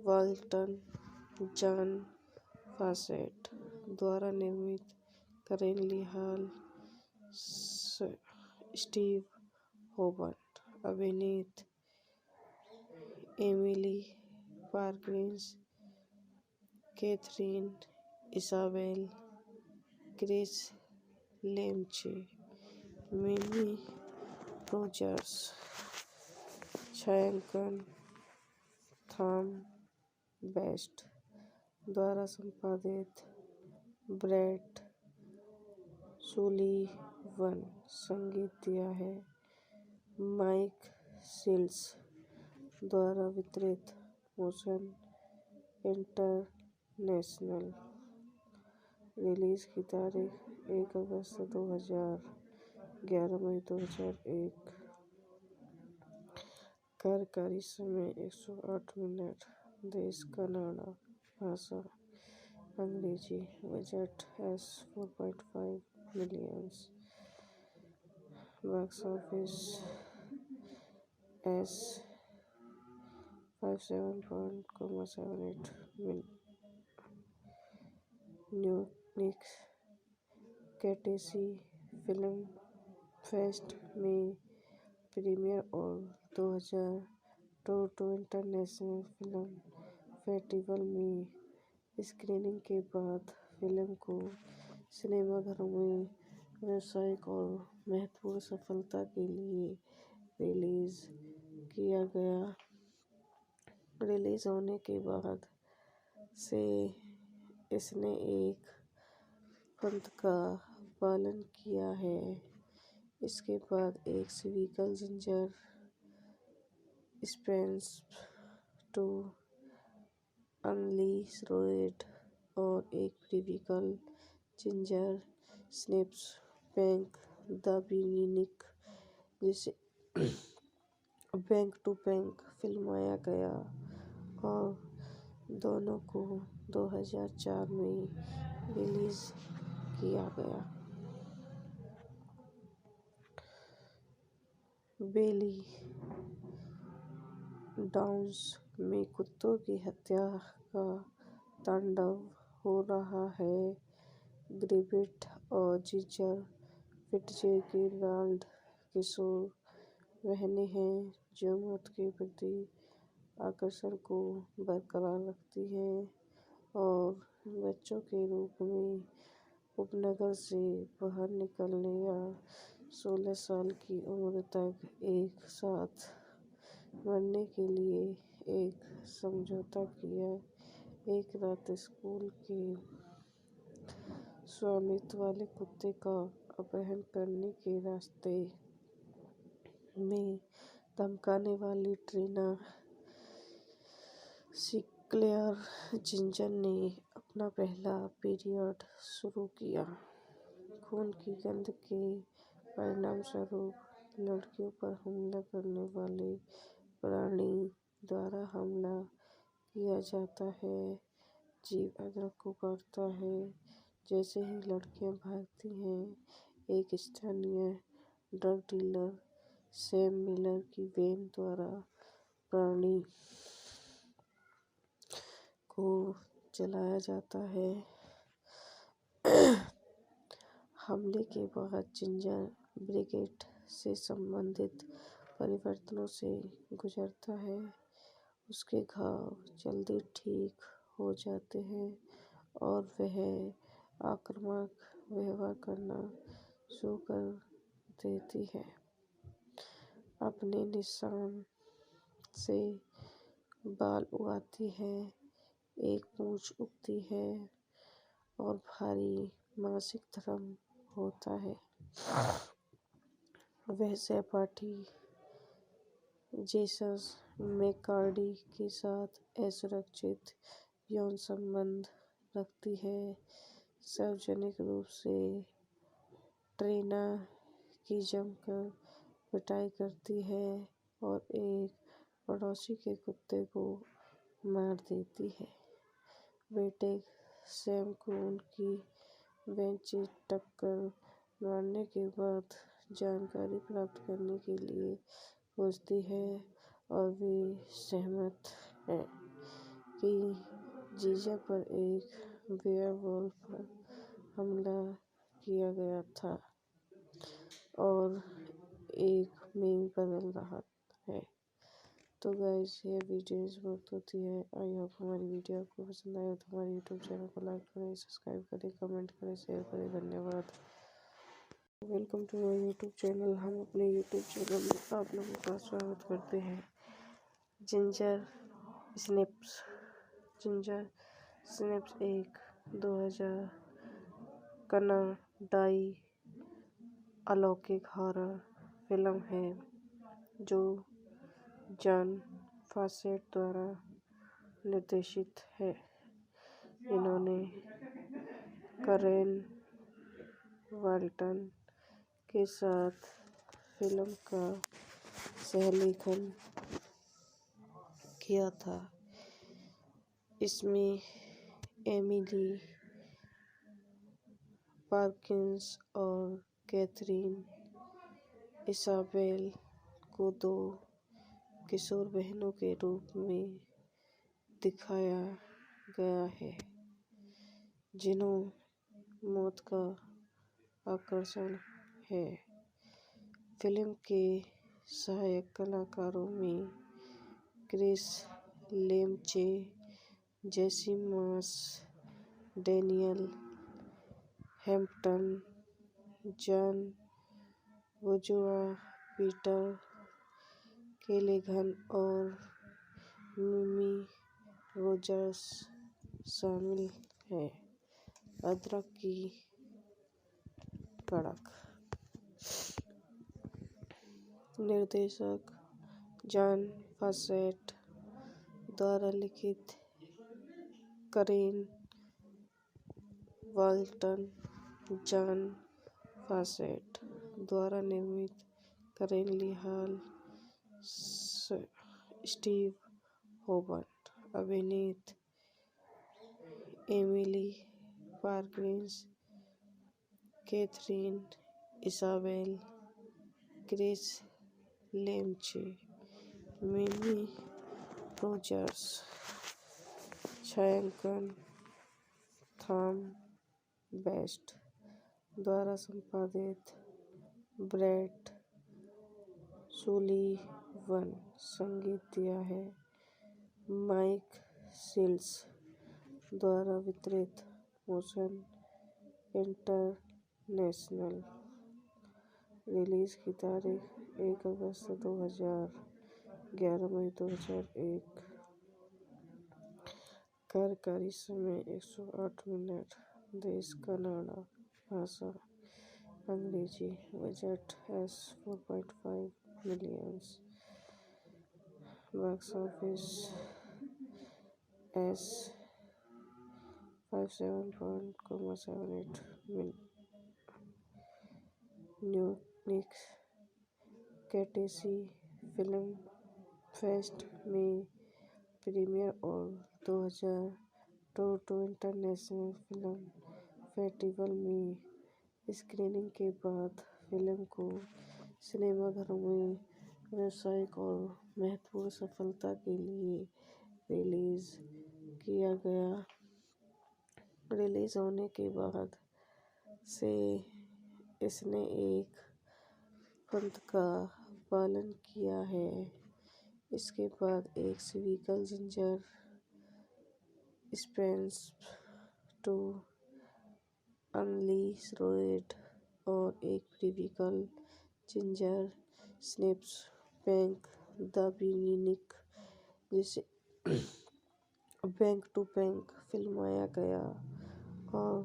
वाल्टन जॉन फॉसेट द्वारा निर्मित, Karen Lee Hall, Steve Hobert अभिनीत, Emily Perkins, Katharine Isabelle, Kris Lemche, Mimi Rogers, छायांकन थॉम बेस्ट द्वारा संपादित, ब्रेट सुलीवन संगीत दिया है, माइक सील्स द्वारा वितरित, मोशन इंटरनेशनल। रिलीज की तारीख 1 अगस्त 2000, 11 मई 2001। कार्यकारी समय 108 मिनट। देश कनाडा। भाषा अंग्रेजी। Budget $4.5 million. Box office $57.78 million. New York कैटेसी फिल्म फेस्ट में प्रीमियर और 2000 टोरंटो इंटरनेशनल फिल्म फेस्टिवल में स्क्रीनिंग के बाद फिल्म को सिनेमाघरों में व्यावसायिक और महत्वपूर्ण सफलता के लिए रिलीज किया गया। रिलीज होने के बाद से इसने एक पंथ का पालन किया है। इसके बाद एक सिविकल जिंजर स्पेंस टू अनलीशड और एक prequel ginger Snaps Back The Beginning, जिसे बैंक टू बैंक फिल्माया गया और दोनों को 2004 में रिलीज किया गया। बेली डाउन्स में कुत्तों की हत्या का तांडव हो रहा है। ग्रिफिथ और जिंजर फिट्जगेराल्ड किशोर बहनें हैं जो मौत के प्रति आकर्षण को बरकरार रखती हैं और बच्चों के रूप में उपनगर से बाहर निकलने या 16 साल की उम्र तक एक साथ मरने के लिए एक समझौता किया। एक रात स्कूल के स्वामित्व वाले कुत्ते का अपहरण करने के रास्ते में धमकाने वाली ट्रीना सिंक्लेयर जिंजर ने अपना पहला पीरियड शुरू किया। खून की गंध के परिणामस्वरूप लड़कियों पर हमला करने वाले प्राणी द्वारा हमला किया जाता है। जीव अदरक को काटता है जैसे ही लड़कियां भागती हैं। एक स्थानीय ड्रग डीलर सैम मिलर की वैन द्वारा प्राणी को जलाया जाता है। हमले के बाद जिंजर ब्रिगेड से संबंधित परिवर्तनों से गुजरता है। उसके घाव जल्दी ठीक हो जाते हैं और वह आक्रामक व्यवहार करना शुरू कर देती है। अपने निशान से बाल उगाती है, एक पूंछ उगती है और भारी मासिक धर्म होता है। वह सहपाठी जेसन मैककॉर्डी के साथ असुरक्षित यौन संबंध रखती है, सार्वजनिक रूप से ट्रीना की जमकर पिटाई करती है और एक पड़ोसी के कुत्ते को मार देती है। बेटे सैम को उनकी बेंची टक्कर मारने के बाद जानकारी प्राप्त करने के लिए खोजती है और वे सहमत हैं कि जीजा पर एक वेयरवुल्फ पर हमला किया गया था और एक मीम बदल रहा है। तो गाइस ये वीडियोस बहुत होती है। आई होप हमारी वीडियो आपको पसंद आए तो हमारे यूट्यूब चैनल को लाइक करें, सब्सक्राइब करें, कमेंट करें, शेयर करें। धन्यवाद। Welcome to my YouTube channel. हम अपने यूट्यूब चैनल में आप लोगों का स्वागत करते हैं। जिंजर स्नैप्स एक 2000 कनाडाई अलौकिक हॉरर फिल्म है जो जॉन फॉसेट द्वारा निर्देशित है। इन्होंने करेन वाल्टन के साथ फिल्म का सहलेखन किया था। इसमें एमिली पार्किंस और कैथरीन इसाबेल को दो किशोर बहनों के रूप में दिखाया गया है जिन्हों मौत का आकर्षण है। फिल्म के सहायक कलाकारों में क्रिस लेमचे, जेसी मास, डैनियल हैम्पटन, जॉन बोजुआ, पीटर केलेगन और मिमी रोजर्स शामिल हैं। अदरक की कड़क। निर्देशक जॉन फॉसेट द्वारा लिखित, करेन वाल्टन, जॉन फॉसेट द्वारा निर्मित, Karen Lee Hall, Steve Hobert अभिनीत, Emily Perkins, Katharine Isabelle, Kris Lemche, Mimi Rogers. छायांकन थॉम बेस्ट द्वारा संपादित, ब्रेट सुलीवन। संगीत दिया है माइक सील्स द्वारा वितरित, मोशन इंटरनेशनल। रिलीज की तारीख 1 अगस्त 2000, 11 मई 2001। कार्यकारी समय 108 मिनट। देश कनाडा। भाषा अंग्रेजी। Budget $4.5 million. Box office $57.78 Munich कैटेसी फिल्म फेस्ट में प्रीमियर और 2000 टोरंटो इंटरनेशनल फिल्म फेस्टिवल में स्क्रीनिंग के बाद फिल्म को सिनेमाघरों में व्यावसायिक और महत्वपूर्ण सफलता के लिए रिलीज किया गया। रिलीज होने के बाद से इसने एक पंथ का पालन किया है। इसके बाद एक सिविकल जिंजर स्पेंस टू अनलीशड और एक prequel Ginger snaps bank The Beginning, जिसे बैंक टू बैंक फिल्माया गया और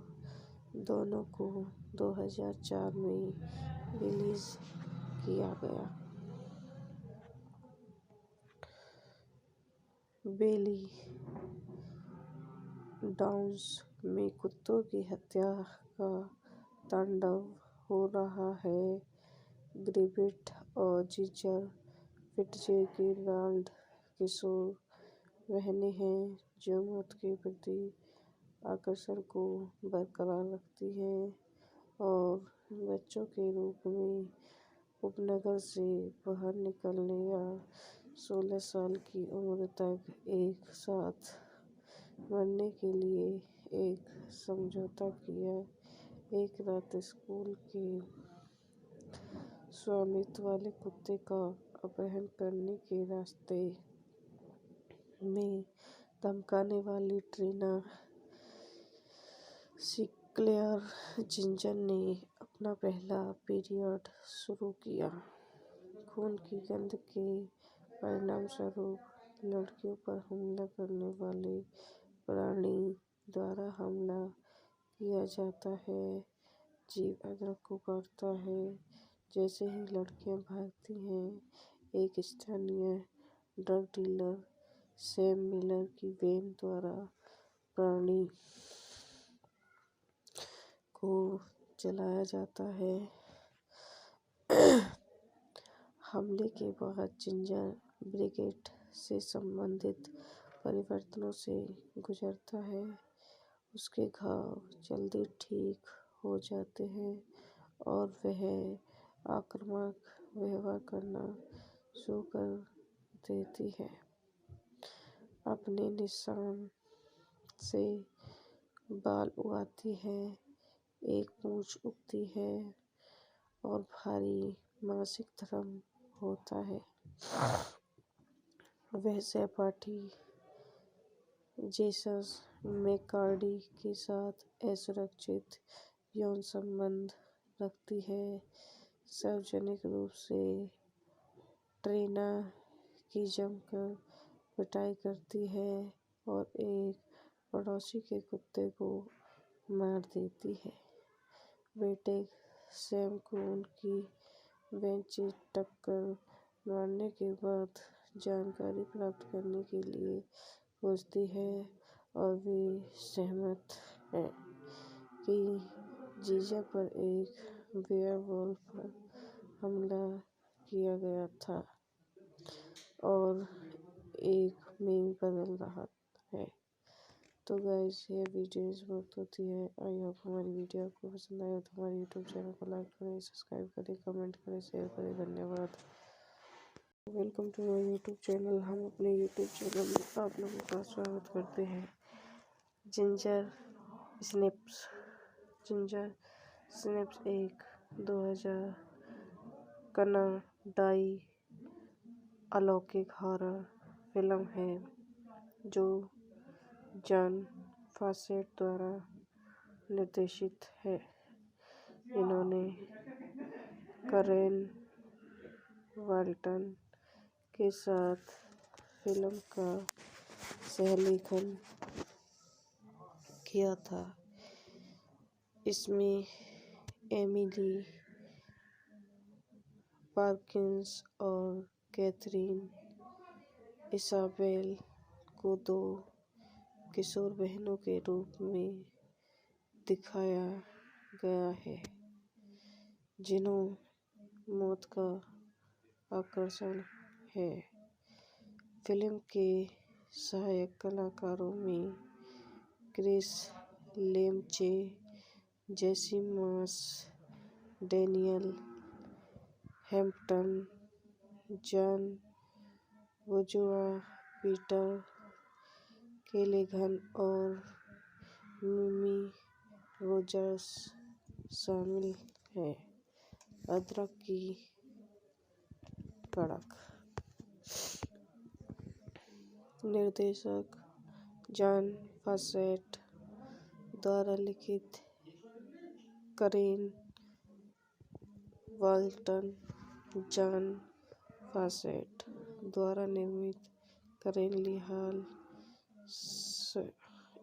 दोनों को 2004 में रिलीज किया गया। बेली डाउन्स में कुत्तों की हत्या का तांडव हो रहा है। ग्रिफिथ और जिंजर फिट्जगेराल्ड किशोर बहनें हैं जो मौत के प्रति आकर्षण को बरकरार रखती है और बच्चों के रूप में उपनगर से बाहर निकलने या 16 साल की उम्र तक एक साथ मरने के लिए एक समझौता किया। एक रात स्कूल के स्वामित्व वाले कुत्ते का अपहरण करने के रास्ते में धमकाने वाली ट्रीना सिक्लेयर जिंजर ने अपना पहला पीरियड शुरू किया। खून की गंध के परिणामस्वरूप लड़कियों पर हमला करने वाले प्राणी द्वारा हमला किया जाता है। जीव अदरक को काटता है। जैसे ही लड़कियां भागती हैं, एक स्थानीय ड्रग डीलर सैम मिलर की वैन द्वारा प्राणी को जलाया जाता है। हमले के बाद जिंजर ब्रिगेड से संबंधित परिवर्तनों से गुजरता है। उसके घाव जल्दी ठीक हो जाते हैं और वह आक्रामक व्यवहार करना शुरू कर देती है। अपने निशान से बाल उगाती है, एक पूंछ उगती है और भारी मासिक धर्म होता है। वह सहपाठी जेसस मैककार्डी के साथ असुरक्षित यौन संबंध रखती है। सार्वजनिक रूप से ट्रीना की जमकर पिटाई करती है और एक पड़ोसी के कुत्ते को मार देती है। बेटे सैम को उनकी वैन से टक्कर मारने के बाद जानकारी प्राप्त करने के लिए खोजती है और वे सहमत हैं कि जीजा पर एक वेयरवुल्फ पर हमला किया गया था और एक में बदल रहा है। तो गाइस, ये वीडियो समाप्त होती है। आई होप हमारी वीडियो आपको पसंद आए तो हमारे यूट्यूब चैनल को लाइक करें, सब्सक्राइब करें, कमेंट करें, शेयर करें। धन्यवाद। Welcome to my YouTube channel. हम अपने यूट्यूब चैनल में आप लोगों का स्वागत करते हैं। जिंजर स्नैप्स एक 2000 कनाडाई अलौकिक हॉरर फिल्म है जो जॉन फॉसेट द्वारा निर्देशित है। इन्होंने करेन वाल्टन के साथ फिल्म का सहलेखन किया था। इसमें एमिली पार्किंस और कैथरीन इसाबेल को दो किशोर बहनों के रूप में दिखाया गया है, जिन्हों मौत का आकर्षण है। फिल्म के सहायक कलाकारों में क्रिस लेमचे, जेसी मास, डैनियल हैम्पटन, जॉन बोजुआ, पीटर केलेगन और मिमी रोजर्स शामिल हैं। अदरक की कड़क। निर्देशक जॉन फॉसेट द्वारा लिखित, करेन वाल्टन, जॉन फॉसेट द्वारा निर्मित, Karen Lee Hall,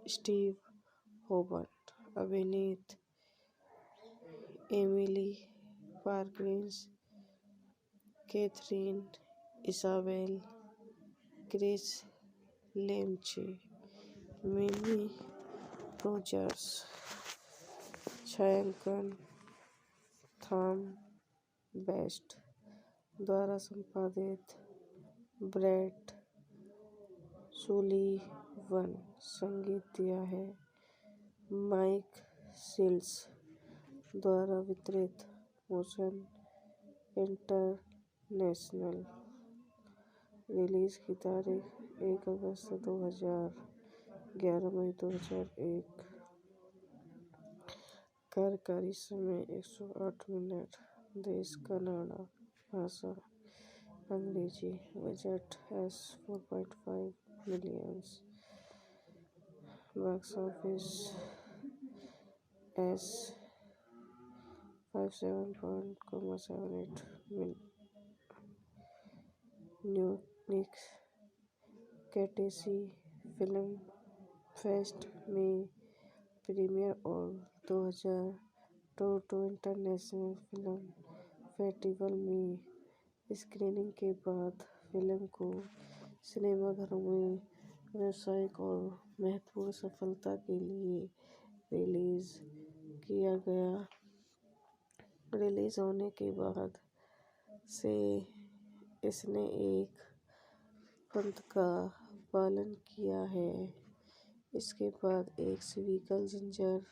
Steve Hoban. अभिनीत Emily Perkins, Katharine Isabelle, Kris Lemche, Mimi Rogers. छायांकन थॉम बेस्ट द्वारा संपादित, ब्रेट सुलीवन। संगीत दिया है माइक सील्स द्वारा वितरित मोशन इंटरनेशनल। रिलीज की तारीख 1 अगस्त 2000, 11 मई 2001। कार्यकारी समय 108 मिनट। देश कनाडा। भाषा अंग्रेजी। Budget $4.5 million. Box office $57.78 Munich कैटेसी फिल्म फेस्ट में प्रीमियर और 2002 इंटरनेशनल फिल्म फेस्टिवल में स्क्रीनिंग के बाद फिल्म को सिनेमाघरों में व्यावसायिक और महत्वपूर्ण सफलता के लिए रिलीज किया गया। रिलीज होने के बाद से इसने एक पंथ का पालन किया है। इसके बाद एक sequel Ginger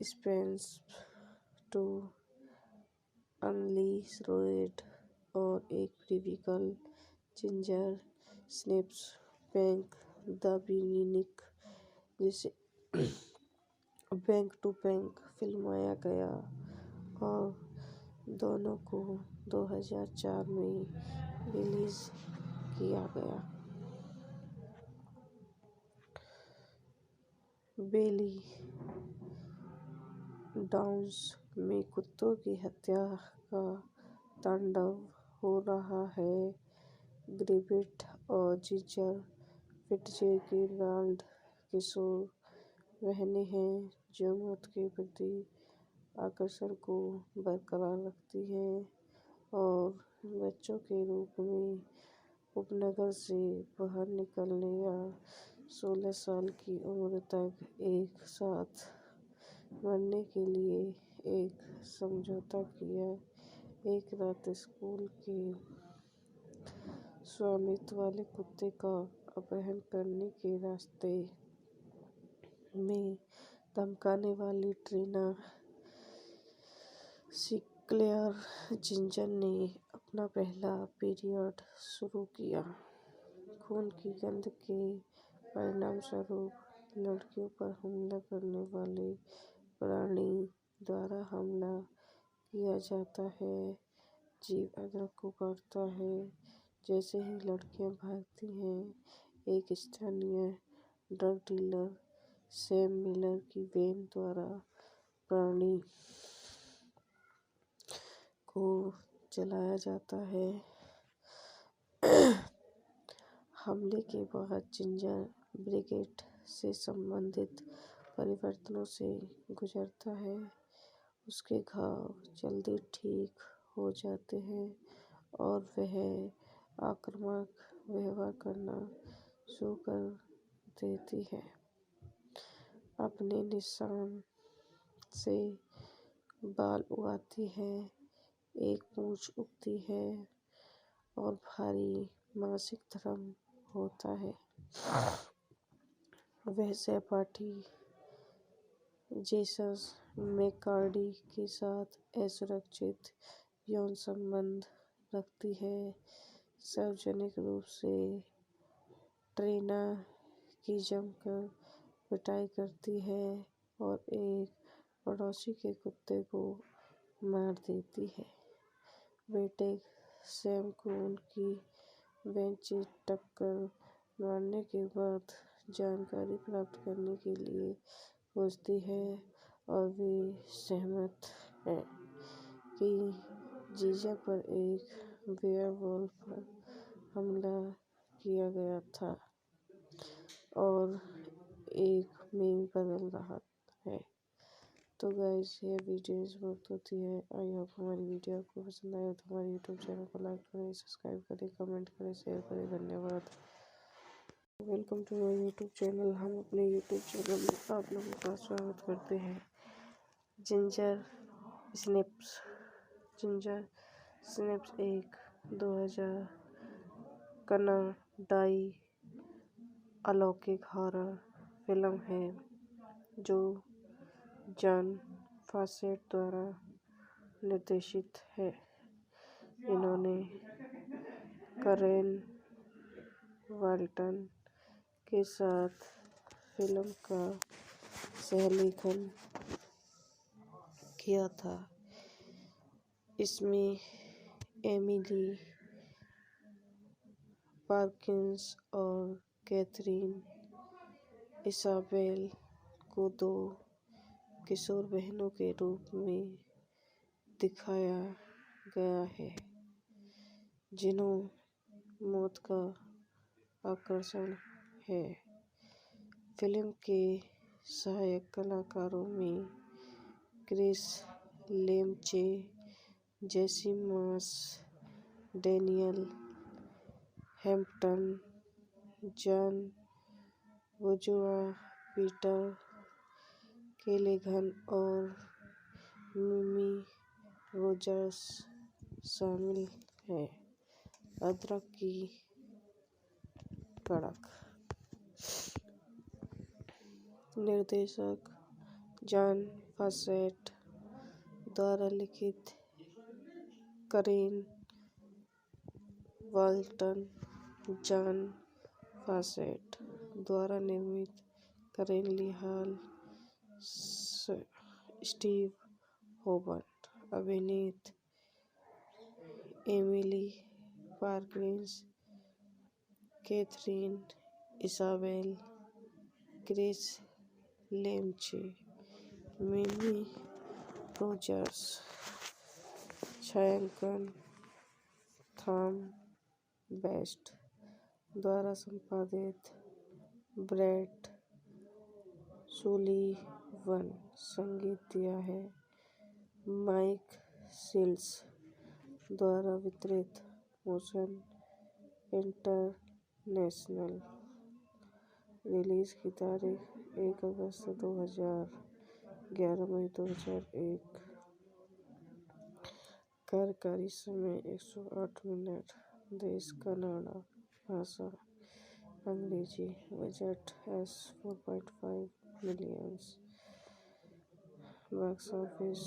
Snaps Two Unleashed और एक prequel Ginger Snaps Back the Beginning, जिसे बैक टू बैक फिल्माया गया और दोनों को 2004 में रिलीज किया गया। बेली डाउन्स में कुत्तों की हत्या का तांडव हो रहा है। ग्रिफिथ और जिंजर फिट्जगेराल्ड किशोर बहनें हैं जो मौत के प्रति आकर्षण को बरकरार रखती हैं और बच्चों के रूप में उपनगर से बाहर निकलने या 16 साल की उम्र तक एक साथ मरने के लिए एक समझौता किया। एक रात स्कूल के स्वामित्व वाले कुत्ते का अपहरण करने के रास्ते में धमकाने वाली ट्रीना सिंक्लेयर जिंजर ने अपना पहला पीरियड शुरू किया। खून की गंध के परिणामस्वरूप लड़कियों पर हमला करने वाले प्राणी द्वारा हमला किया जाता है। जीव अदरक को काटता है जैसे ही लड़कियां भागती हैं। एक स्थानीय ड्रग डीलर सैम मिलर की वैन द्वारा प्राणी को जलाया जाता है। हमले के बाद जिंजर ब्रिगेड से संबंधित परिवर्तनों से गुजरता है। उसके घाव जल्दी ठीक हो जाते हैं और वह आक्रामक व्यवहार करना शुरू कर देती है। अपने निशान से बाल उगाती है, एक पूंछ उगती है और भारी मासिक धर्म होता है। वह सहपाठी जेसन मैककॉर्डी के साथ असुरक्षित यौन संबंध रखती है। सार्वजनिक रूप से ट्रीना की जमकर पिटाई करती है और एक पड़ोसी के कुत्ते को मार देती है। बेटे सैम को उनकी वैन से टक्कर मारने के बाद जानकारी प्राप्त करने के लिए खोजती है और वे सहमत हैं कि जीजा पर एक वेयरवुल्फ पर हमला किया गया था और एक में बदल रहा है। तो गाइस, ये वीडियो समाप्त होती है। आई होप हमारी वीडियो आपको पसंद आए तो हमारे यूट्यूब चैनल को लाइक करें, सब्सक्राइब करें, कमेंट करें, शेयर करें। धन्यवाद। Welcome to my YouTube channel. हम अपने यूट्यूब चैनल में आप लोगों का स्वागत करते हैं। जिंजर स्नैप्स एक 2000 कनाडाई अलौकिक हॉरर फिल्म है जो जॉन फॉसेट द्वारा निर्देशित है। इन्होंने करेन वाल्टन के साथ फिल्म का सहलेखन किया था। इसमें एमिली पार्किंस और कैथरीन इसाबेल को दो किशोर बहनों के रूप में दिखाया गया है, जिन्हों मौत का आकर्षण है। फिल्म के सहायक कलाकारों में क्रिस लेमचे, जेसी मास, डैनियल हैम्पटन, जॉन बोजुआ, पीटर केलेगन और मिमी रोजर्स शामिल हैं। अदरक की कड़क। निर्देशक जॉन फॉसेट द्वारा लिखित, करेन वाल्टन, जॉन फॉसेट द्वारा निर्मित, Karen Lee Hall, Steve Hobert अभिनीत, Emily Perkins, Katharine Isabelle, Kris Lemche, Mimi Rogers. छायांकन थॉम बेस्ट द्वारा संपादित, ब्रैड सुलीवन। संगीत दिया है माइक शिल्ड्स द्वारा वितरित, मोशन इंटरनेशनल। रिलीज की तारीख 1 अगस्त 2000, 11 मई 2001। कार्यकारी समय 108 मिनट। देश कनाडा। भाषा अंग्रेजी। Budget $4.5 million. Box office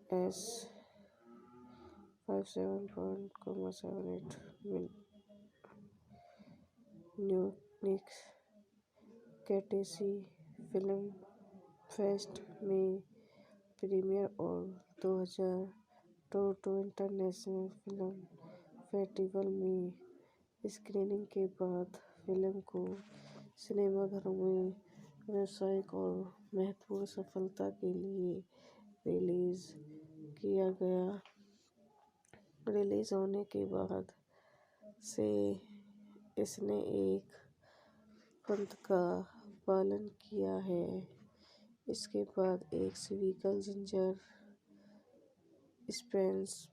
$57.78 Munich कैटेसी फिल्म फेस्ट में प्रीमियर और 2000 टोरंटो इंटरनेशनल फिल्म फेस्टिवल में स्क्रीनिंग के बाद फिल्म को सिनेमाघरों में व्यावसायिक और महत्वपूर्ण सफलता के लिए रिलीज किया गया। रिलीज होने के बाद से इसने एक पंथ का पालन किया है। इसके बाद एक सिविकल जिंजर स्पेंस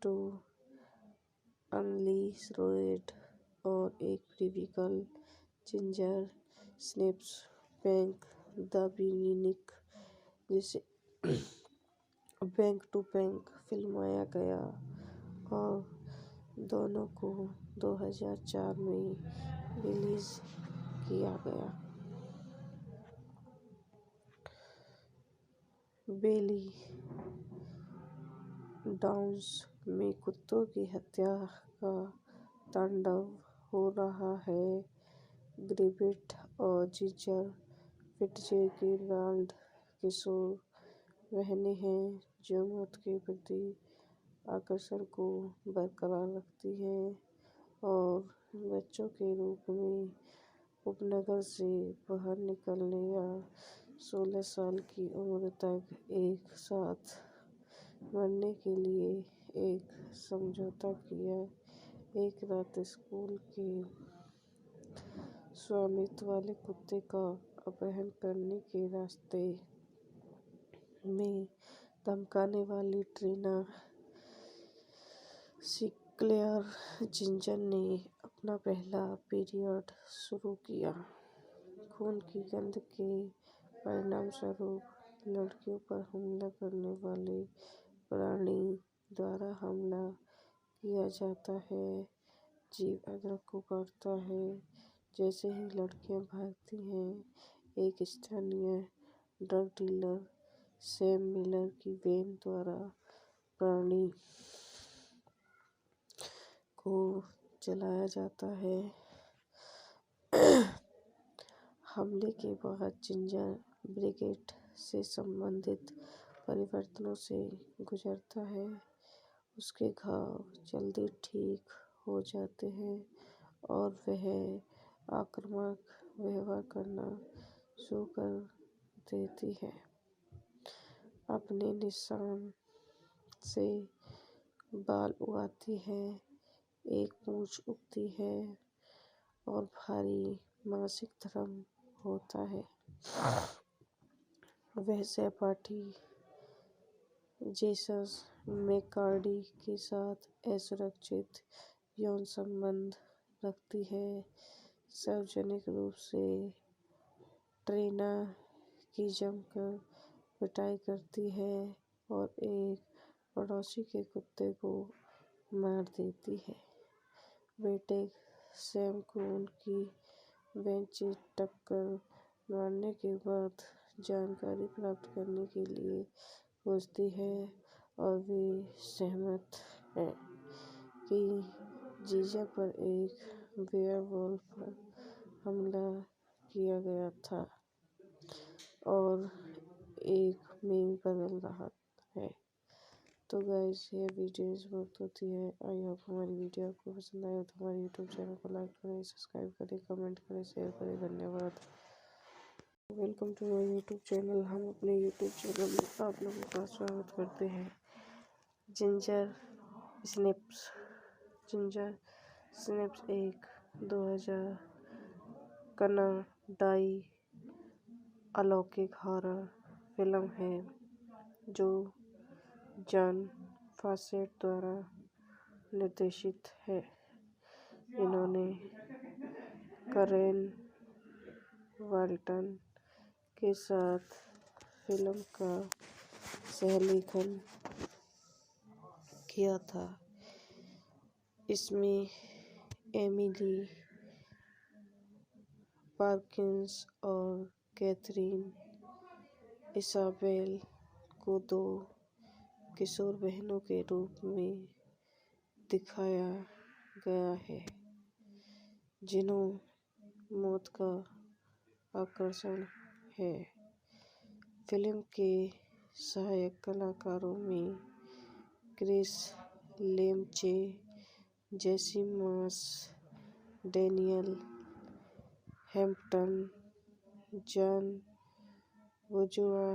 टू अनलीशड और एक prequel ginger Snaps Back The Beginning, जिसे बैंक टू बैंक फिल्माया गया और दोनों को 2004 में रिलीज किया गया। बेली डाउन्स में कुत्तों की हत्या का तांडव हो रहा है। ग्रिफिथ और जिंजर फिट्जगेराल्ड किशोर बहनें हैं जो मौत के प्रति आकर्षण को बरकरार रखती हैं और बच्चों के रूप में उपनगर से बाहर निकलने या 16 साल की उम्र तक एक साथ मरने के लिए एक समझौता किया। एक रात स्कूल के स्वामित्व वाले कुत्ते का अपहरण करने के रास्ते में धमकाने वाली ट्रीना सिंक्लेयर जिंजर ने अपना पहला पीरियड शुरू किया। खून की गंध के परिणामस्वरूप लड़कियों पर हमला करने वाले प्राणी द्वारा हमला किया जाता है। जीव अदरक को काटता है। जैसे ही लड़कियां भागती हैं, एक स्थानीय ड्रग डीलर सैम मिलर की वैन द्वारा प्राणी को जलाया जाता है। हमले के बाद जिंजर ब्रिगेड से संबंधित परिवर्तनों से गुजरता है। उसके घाव जल्दी ठीक हो जाते हैं और वह आक्रामक व्यवहार करना शुरू कर देती है। अपने निशान से बाल उगाती है, एक पूंछ उगती है और भारी मासिक धर्म होता है। वह सहपाठी जेसस मैककार्डी के साथ असुरक्षित यौन संबंध रखती है, सार्वजनिक रूप से ट्रेना की जमकर पिटाई करती है और एक पड़ोसी के कुत्ते को मार देती है। बेटे सैम को उनकी वैन से टक्कर मारने के बाद जानकारी प्राप्त करने के लिए पूछती है और वे सहमत हैं कि जीजा पर एक वेयरवुल्फ पर हमला किया गया था और एक मीम बदल रहा है। तो गाइस, ये वीडियो बहुत होती है। आई होप हमारी वीडियो आपको पसंद आए तो हमारे यूट्यूब चैनल को लाइक करें, सब्सक्राइब करें, कमेंट करें, शेयर करें। धन्यवाद। Welcome to my YouTube channel. हम अपने यूट्यूब चैनल में आप लोगों का स्वागत करते हैं। जिंजर स्नैप्स एक 2000 कनाडाई अलौकिक हॉरर फिल्म है जो जॉन फॉसेट द्वारा निर्देशित है। इन्होंने करेन वाल्टन के साथ फिल्म का सहलेखन किया था। इसमें एमिली पार्किंस और कैथरीन इसाबेल को दो किशोर बहनों के रूप में दिखाया गया है, जिन्हों मौत का आकर्षण है। फिल्म के सहायक कलाकारों में क्रिस लेमचे, जेसी मास, डैनियल हैम्पटन, जॉन बोजुआ,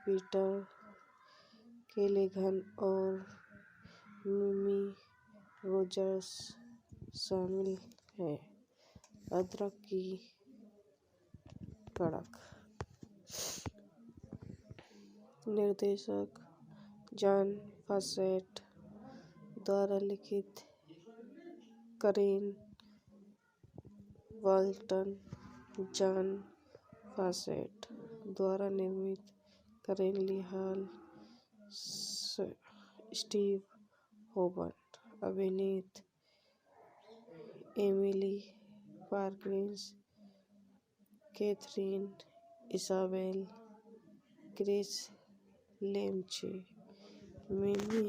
पीटर केलेगन और मिमी रोजर्स शामिल हैं। अदरक की कड़क। निर्देशक जॉन फॉसेट द्वारा लिखित, करेन वाल्टन, जॉन फॉसेट द्वारा निर्मित, Karen Lee Hall, Steve Hobert अभिनीत, Emily Perkins, Katharine Isabelle, Kris Lemche, Mimi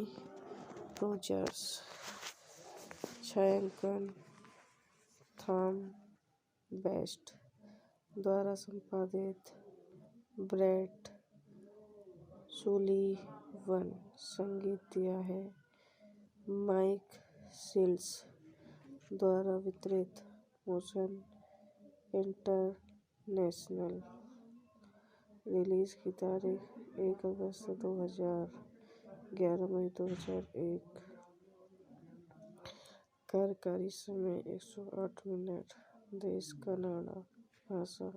Rogers. छायांकन थॉम बेस्ट द्वारा संपादित, ब्रैड सुलीवन। संगीत दिया है माइक सील्स द्वारा वितरित, मोशन इंटरनेशनल। रिलीज की तारीख 1 अगस्त 2000, 11 मई 2001। कार्यकारी समय 108 मिनट। देश कनाडा। भाषा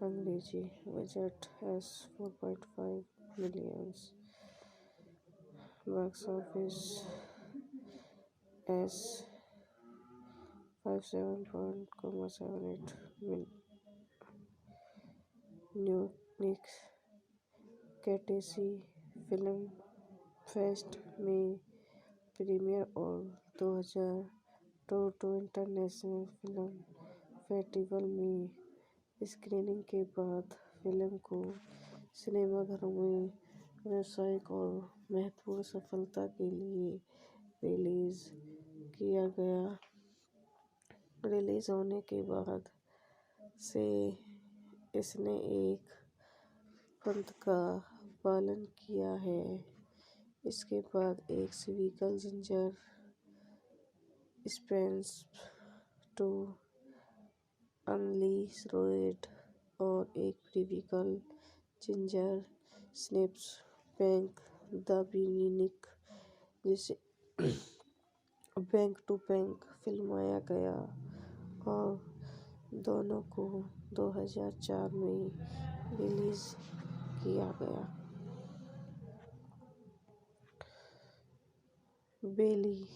अंग्रेजी। Budget $4.5 million. Box office $57.78 Munich कैटेसी फिल्म फेस्ट में प्रीमियर और 2000 टोरंटो इंटरनेशनल फिल्म फेस्टिवल में स्क्रीनिंग के बाद फिल्म को सिनेमाघरों में व्यावसायिक और महत्वपूर्ण सफलता के लिए रिलीज किया गया। रिलीज होने के बाद से इसने एक पंथ का पालन किया है। इसके बाद एक sequel Ginger Snaps to unleash और एक prequel Ginger snaps bank The Beginning, जिसे बैंक टू बैंक फिल्माया गया और दोनों को 2004 में रिलीज किया गया। बेली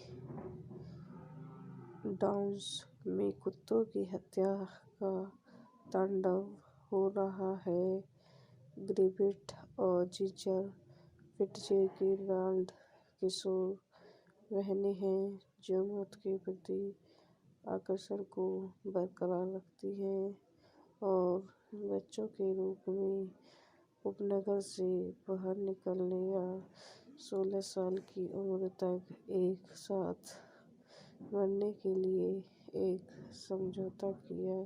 डाउन्स में कुत्तों की हत्या का तांडव हो रहा है। ग्रिफिथ और जिंजर फिट्जगेराल्ड किशोर बहनें हैं जो मौत के प्रति आकर्षण को बरकरार रखती हैं और बच्चों के रूप में उपनगर से बाहर निकलने या 16 साल की उम्र तक एक साथ मरने के लिए एक समझौता किया।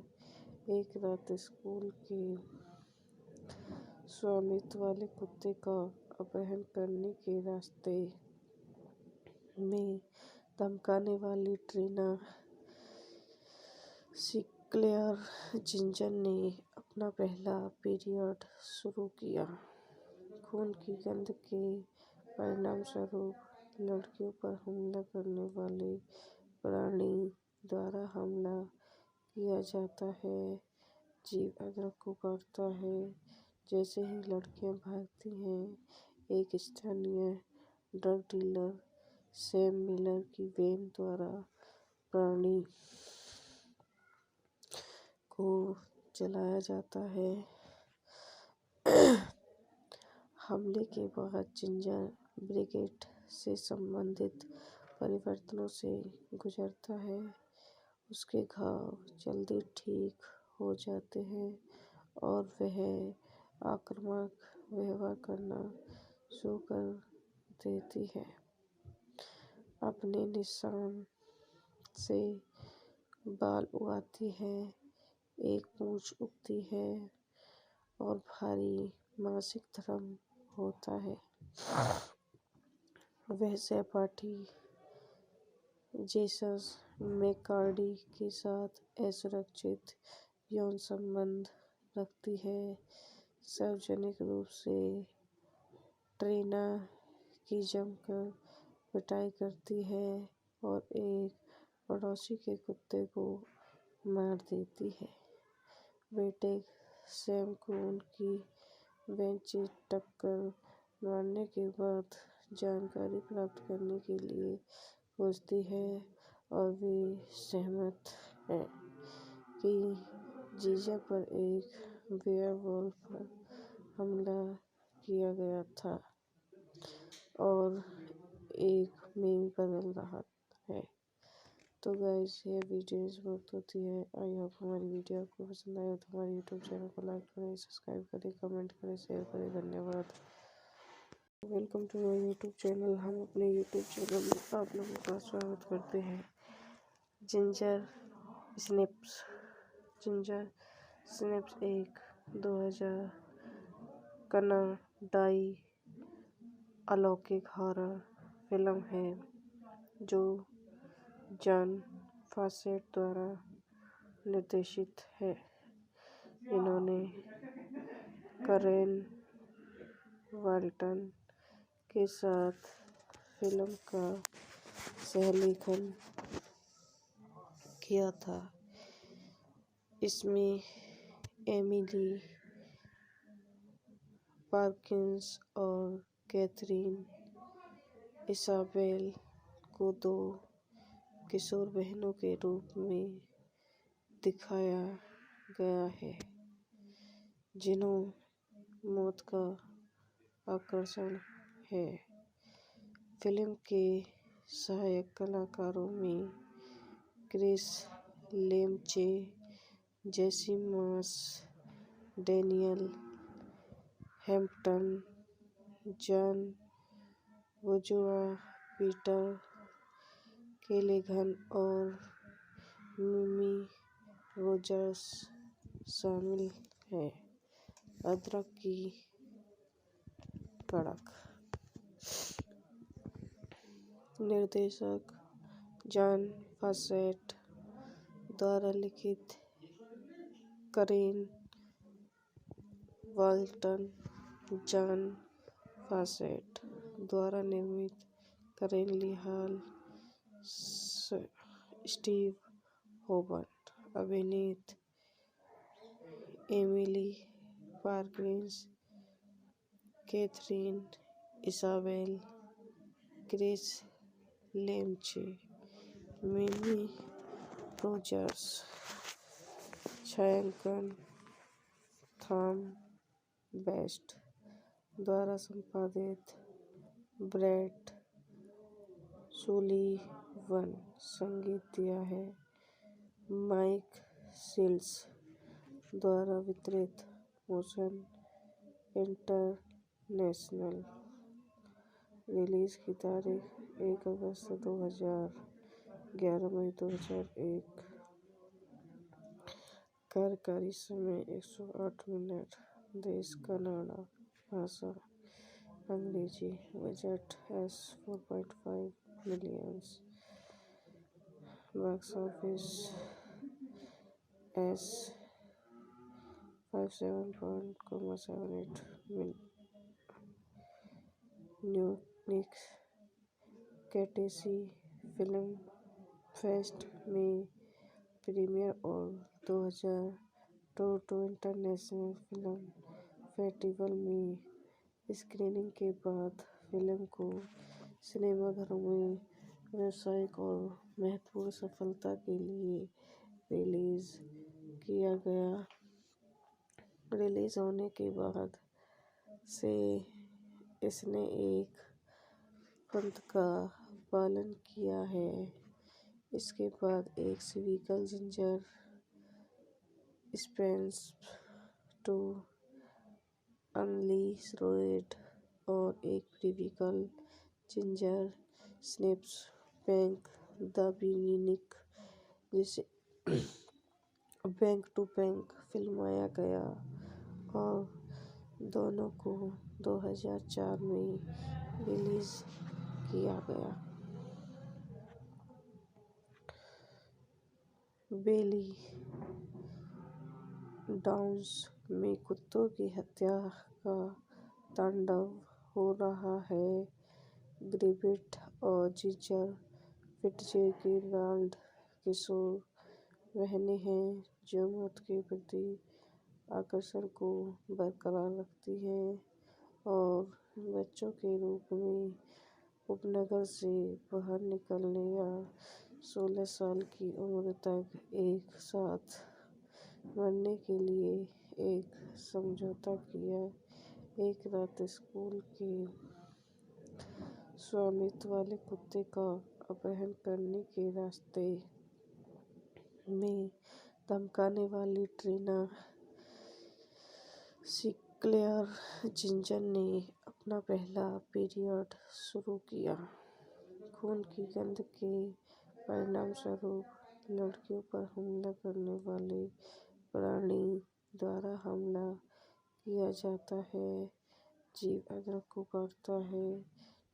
एक रात स्कूल के स्वामित्व वाले कुत्ते का अपहरण करने के रास्ते में धमकाने वाली ट्रीना सिंक्लेयर जिंजर ने अपना पहला पीरियड शुरू किया। खून की गंध के परिणामस्वरूप लड़कियों पर हमला करने वाले प्राणी द्वारा हमला किया जाता है। जीव अदरक को काटता है। जैसे ही लड़कियां भागती हैं, एक स्थानीय ड्रग डीलर सैम मिलर की वैन द्वारा प्राणी को जलाया जाता है। हमले के बाद जिंजर ब्रिगेड से संबंधित परिवर्तनों से गुजरता है। उसके घाव जल्दी ठीक हो जाते हैं और वह आक्रामक व्यवहार करना शुरू कर देती है। अपने निशान से बाल उगाती है, एक पूंछ उगती है और भारी मासिक धर्म होता है। वह सहपाठी जेसस मैककार्डी के साथ असुरक्षित यौन संबंध रखती है। सार्वजनिक रूप से ट्रीना की जमकर पिटाई करती है और एक पड़ोसी के कुत्ते को मार देती है। बेटे सैम को उनकी वैन से टक्कर मारने के बाद जानकारी प्राप्त करने के लिए खोजती है और वे सहमत हैं कि जीजा पर एक वेयरवुल्फ पर हमला किया गया था और एक में बदल रहा है। तो गाइस, ये वीडियो बहुत होती है। आई होप हमारी वीडियो आपको पसंद आए तो हमारे यूट्यूब चैनल को लाइक करें, सब्सक्राइब करें, कमेंट करें, शेयर करें। धन्यवाद। Welcome to my YouTube channel. हम अपने यूट्यूब चैनल में आप लोगों का स्वागत करते हैं। जिंजर स्नैप्स एक 2000 कनाडाई अलौकिक हॉरर फिल्म है जो जॉन फॉसेट द्वारा निर्देशित है। इन्होंने कैरन वाल्टन के साथ फिल्म का सहलेखन किया था। इसमें एमिली पार्किंस और कैथरीन इसाबेल को दो किशोर बहनों के रूप में दिखाया गया है जिन्हों मौत का आकर्षण है। फिल्म के सहायक कलाकारों में क्रिस लेमचे, जेसी मास, डेनियल हैम्पटन, जॉन वुजुआ, पीटर केलिगन और मिमी रोजर्स शामिल हैं। अदरक की कड़क। निर्देशक जॉन फॉसेट द्वारा लिखित, करेन वाल्टन, जॉन फॉसेट द्वारा निर्मित, Karen Lee Hall, Steve Hobert. अभिनीत Emily Perkins, Katharine Isabelle, Kris Lemche, Mimi Rogers. छायांकन थॉम बेस्ट द्वारा संपादित, ब्रेट सुलीवन। संगीत दिया है माइक शिल्ड्स द्वारा वितरित, मोशन इंटरनेशनल। रिलीज की तारीख 1 अगस्त 2000, 11 मई 2001। कार्यकारी समय 108 मिनट। देश कनाडा। भाषा अंग्रेजी। Budget $4.5 million. Box office $57.78 Munich कैटेसी फिल्म फेस्ट में प्रीमियर और 2000 टोरंटो इंटरनेशनल फिल्म फेस्टिवल में स्क्रीनिंग के बाद फिल्म को सिनेमाघरों में व्यावसायिक और महत्वपूर्ण सफलता के लिए रिलीज किया गया। रिलीज होने के बाद से इसने एक पंथ का पालन किया है। इसके बाद एक सिविकल जिंजर स्पेंस टू अनलीशड और एक prequel ginger Snaps Back The Beginning, जिसे बैंक टू बैंक फिल्माया गया और दोनों को 2004 में रिलीज किया गया। बेली डाउन्स में कुत्तों की हत्या का तांडव हो रहा है। ग्रिफिथ और जिंजर फिट्जगेराल्ड किशोर बहनें हैं जो मौत के प्रति आकर्षण को बरकरार रखती हैं और बच्चों के रूप में उपनगर से बाहर निकलने या 16 साल की उम्र तक एक साथ मरने के लिए एक समझौता किया। एक रात स्कूल के स्वामित्व वाले कुत्ते का अपहरण करने के रास्ते में धमकाने वाली ट्रीना सिंक्लेयर जिंजर ने अपना पहला पीरियड शुरू किया। खून की गंध के परिणामस्वरूप लड़कियों पर हमला करने वाले प्राणी द्वारा हमला किया जाता है। जीव अदरक को काटता है।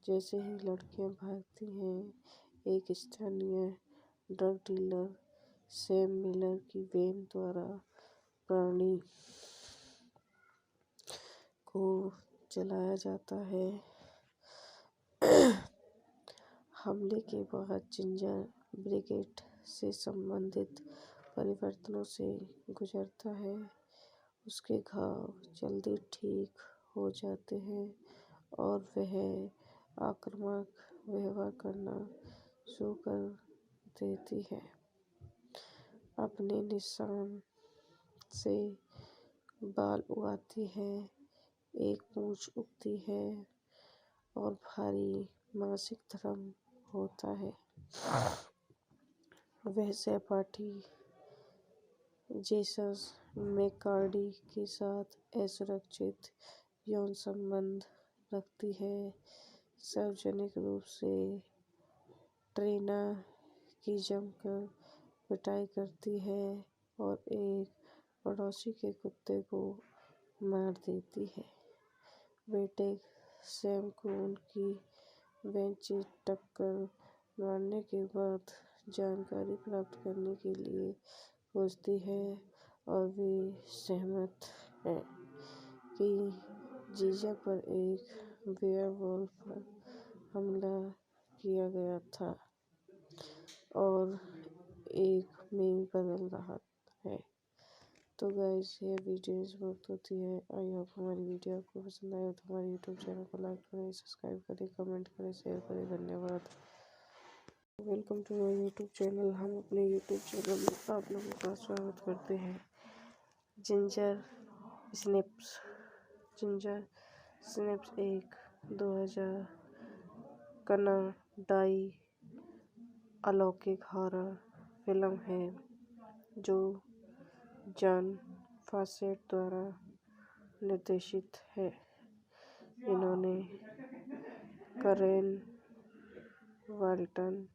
जैसे ही लड़कियां भागती हैं, एक स्थानीय ड्रग डीलर सैम मिलर की वैन द्वारा प्राणी को जलाया जाता है। हमले के बाद जिंजर ब्रिगेड से संबंधित परिवर्तनों से गुजरता है। उसके घाव जल्दी ठीक हो जाते हैं और वह आक्रामक व्यवहार करना शुरू कर देती है। अपने निशान से बाल उगाती है, एक पूंछ उगती है और भारी मासिक धर्म होता है। वह सहपाठी जेसस मैककार्डी के साथ असुरक्षित यौन संबंध रखती है, सार्वजनिक रूप से ट्रेना की जमकर पिटाई करती है और एक पड़ोसी के कुत्ते को मार देती है। बेटे सैम को उनकी बेंच टक्कर मारने के बाद जानकारी प्राप्त करने के लिए खोजती है और वे सहमत हैं कि जीजा पर एक वेयरवुल्फ पर हमला किया गया था और एक मीम बदल रहा है। तो गाइस, ये वीडियो बहुत होती है। आई होप हमारी वीडियो आपको पसंद आए तो हमारे यूट्यूब चैनल को लाइक करें, सब्सक्राइब करें, कमेंट करें, शेयर करें। धन्यवाद। Welcome to my YouTube channel. हम अपने यूट्यूब चैनल में आप लोगों का स्वागत करते हैं। जिंजर स्नैप्स एक 2000 कनाडाई अलौकिक हॉरर फिल्म है जो जॉन फॉसेट द्वारा निर्देशित है। इन्होंने करेन वाल्टन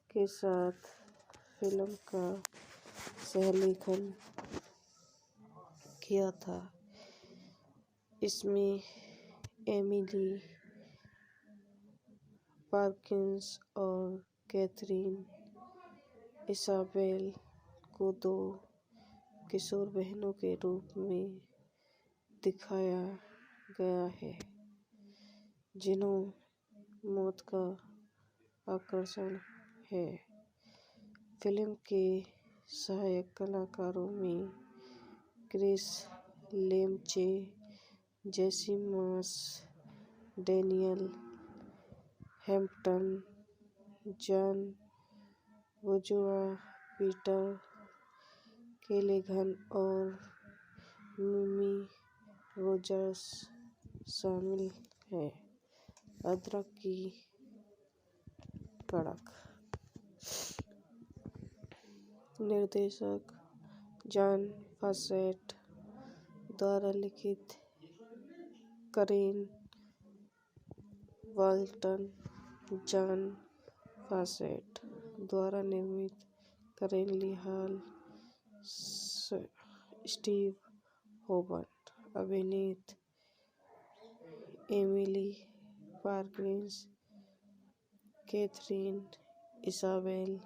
के साथ फिल्म का सहलेखन किया था। इसमें एमिली पार्किंस और कैथरीन इसाबेल को दो किशोर बहनों के रूप में दिखाया गया है, जिन्हों मौत का आकर्षण है। फिल्म के सहायक कलाकारों में क्रिस लेमचे, जेसी मास, डैनियल हैम्पटन, जॉन बोजुआ, पीटर केलेगन और मिमी रोजर्स शामिल हैं। अदरक की कड़क। निर्देशक जॉन फॉसेट द्वारा लिखित, करेन वाल्टन, जॉन फॉसेट द्वारा निर्मित, Karen Lee Hall, Steve Hobert अभिनीत, Emily Perkins, Katharine Isabelle,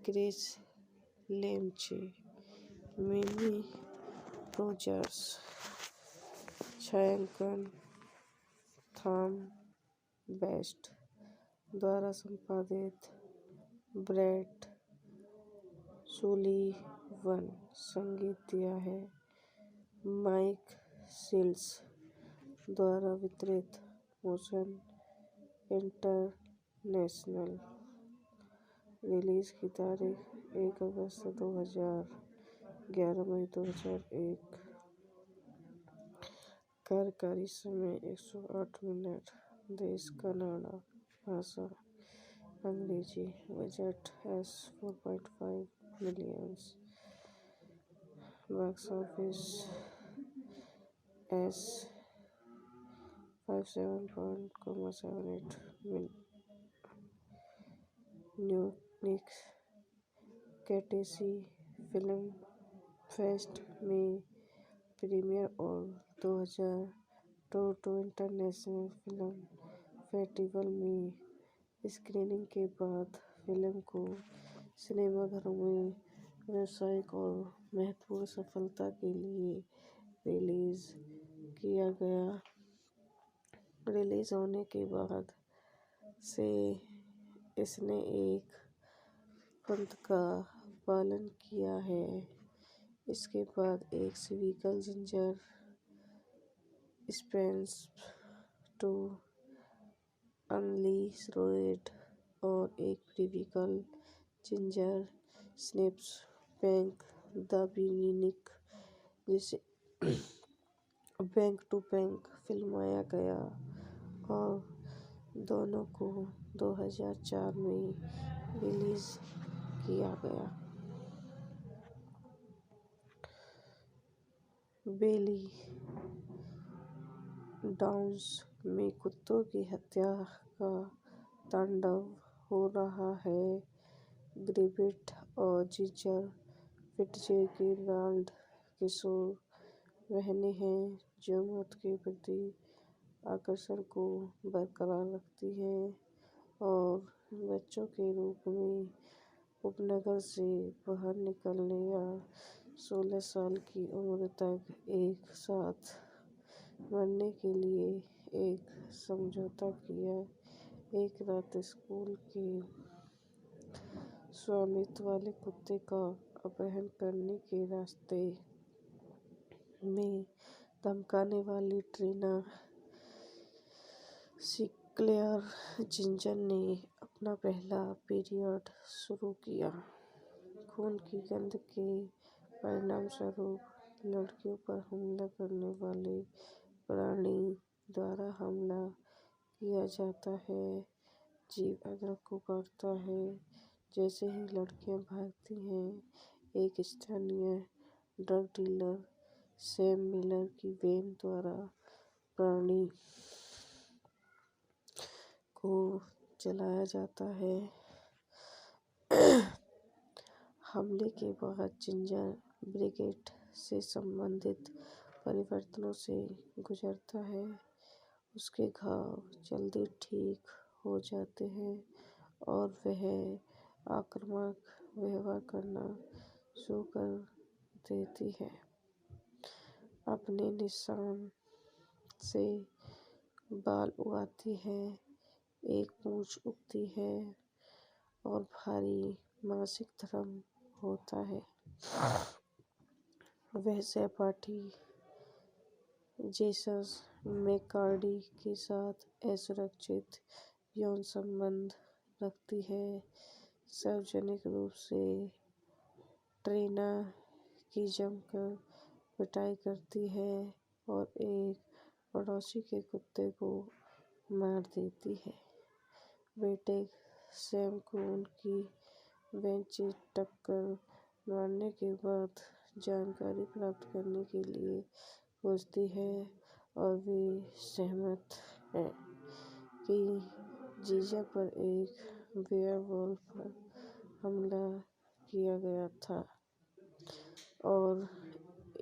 Kris Lemche, Mimi Rogers. छायांकन थॉम बेस्ट द्वारा संपादित, ब्रेट सुलीवन। संगीत दिया है माइक सील्स द्वारा वितरित, मोशन इंटरनेशनल। रिलीज की तारीख 1 अगस्त 2000, 11 मई 2001। कार्यकारी समय 108 मिनट। देश कनाडा। भाषा अंग्रेजी। Budget $4.5 million. Box office $57.78 Munich कैटेसी फिल्म फेस्ट में प्रीमियर और 2000 टोरंटो इंटरनेशनल फिल्म फेस्टिवल में स्क्रीनिंग के बाद फिल्म को सिनेमाघरों में व्यावसायिक और महत्वपूर्ण सफलता के लिए रिलीज किया गया। रिलीज होने के बाद से इसने एक पंथ का पालन किया है। इसके बाद एक सिविकल जिंजर स्पेंस टू अनलीशड और एक prequel Ginger snaps bank The Beginning, जिसे बैंक टू बैंक फिल्माया गया और दोनों को 2004 में रिलीज किया गया। बेली डाउन्स में कुत्तों की हत्या का तांडव हो रहा है। ग्रिफिथ और जिंजर फिट्जगेराल्ड किशोर बहनें हैं जो मौत के प्रति आकर्षण को बरकरार रखती हैं और बच्चों के रूप में उपनगर से बाहर निकलने या 16 साल की उम्र तक एक साथ मरने के लिए एक समझौता किया। एक रात स्कूल के स्वामित्व वाले कुत्ते का अपहरण करने के रास्ते में धमकाने वाली ट्रीना सिंक्लेयर जिंजर ने अपना पहला पीरियड शुरू किया। खून की गंध के परिणामस्वरूप लड़कियों पर हमला करने वाले प्राणी द्वारा हमला किया जाता है। जीव अदरक को काटता है। जैसे ही लड़कियां भागती हैं, एक स्थानीय ड्रग डीलर सैम मिलर की वैन द्वारा प्राणी को जलाया जाता है। हमले के बाद जिंजर ब्रिगेड से संबंधित परिवर्तनों से गुजरता है। उसके घाव जल्दी ठीक हो जाते हैं और वह आक्रामक व्यवहार करना शुरू कर देती है। अपने निशान से बाल उगाती है, एक पूंछ उगती है और भारी मासिक धर्म होता है। वह सहपाठी जेसस मैककार्डी के साथ असुरक्षित यौन संबंध रखती है। सार्वजनिक रूप से ट्रीना की जमकर पिटाई करती है और एक पड़ोसी के कुत्ते को मार देती है। बेटे सैम को उनकी वैन से टक्कर मारने के बाद जानकारी प्राप्त करने के लिए खोजती है और वे सहमत हैं कि जीजा पर एक वेयरवुल्फ पर हमला किया गया था और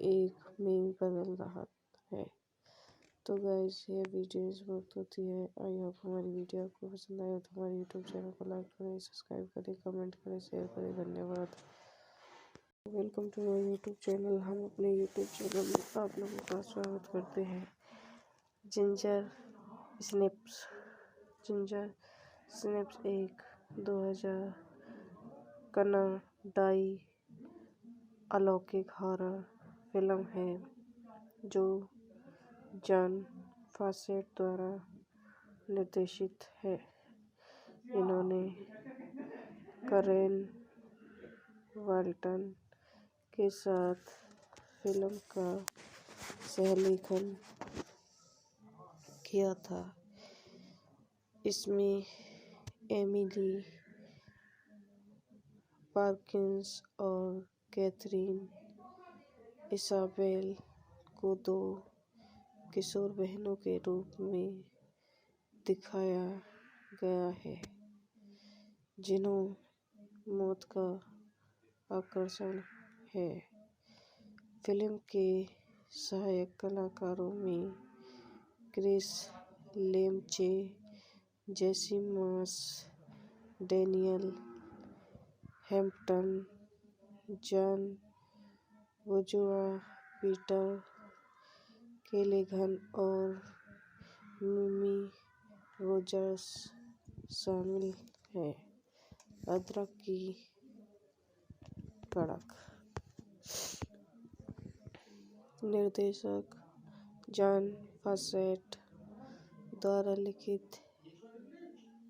एक में बदल रहा है। तो गाइस, ये वीडियो बहुत होती है। आई होप हमारी वीडियो आपको पसंद आए तो हमारे यूट्यूब चैनल को लाइक करें, सब्सक्राइब करें, कमेंट करें, शेयर करें। धन्यवाद। Welcome to my YouTube channel. हम अपने यूट्यूब चैनल में आप लोगों का स्वागत करते हैं। जिंजर स्नैप्स एक 2000 कनाडाई अलौकिक हॉरर फिल्म है जो जॉन फॉसेट द्वारा निर्देशित है। इन्होंने करेन वाल्टन के साथ फिल्म का सहलेखन किया था। इसमें एमिली पार्किंस और कैथरीन इसाबेल को दो किशोर बहनों के रूप में दिखाया गया है जिन्हों मौत का आकर्षण है। फिल्म के सहायक कलाकारों में क्रिस लेमचे, जेसी मास, डैनियल हैम्पटन, जॉन बोजुआ, पीटर केलेगन और मिमी रोजर्स शामिल हैं। अदरक की कड़क। निर्देशक जॉन फॉसेट द्वारा लिखित,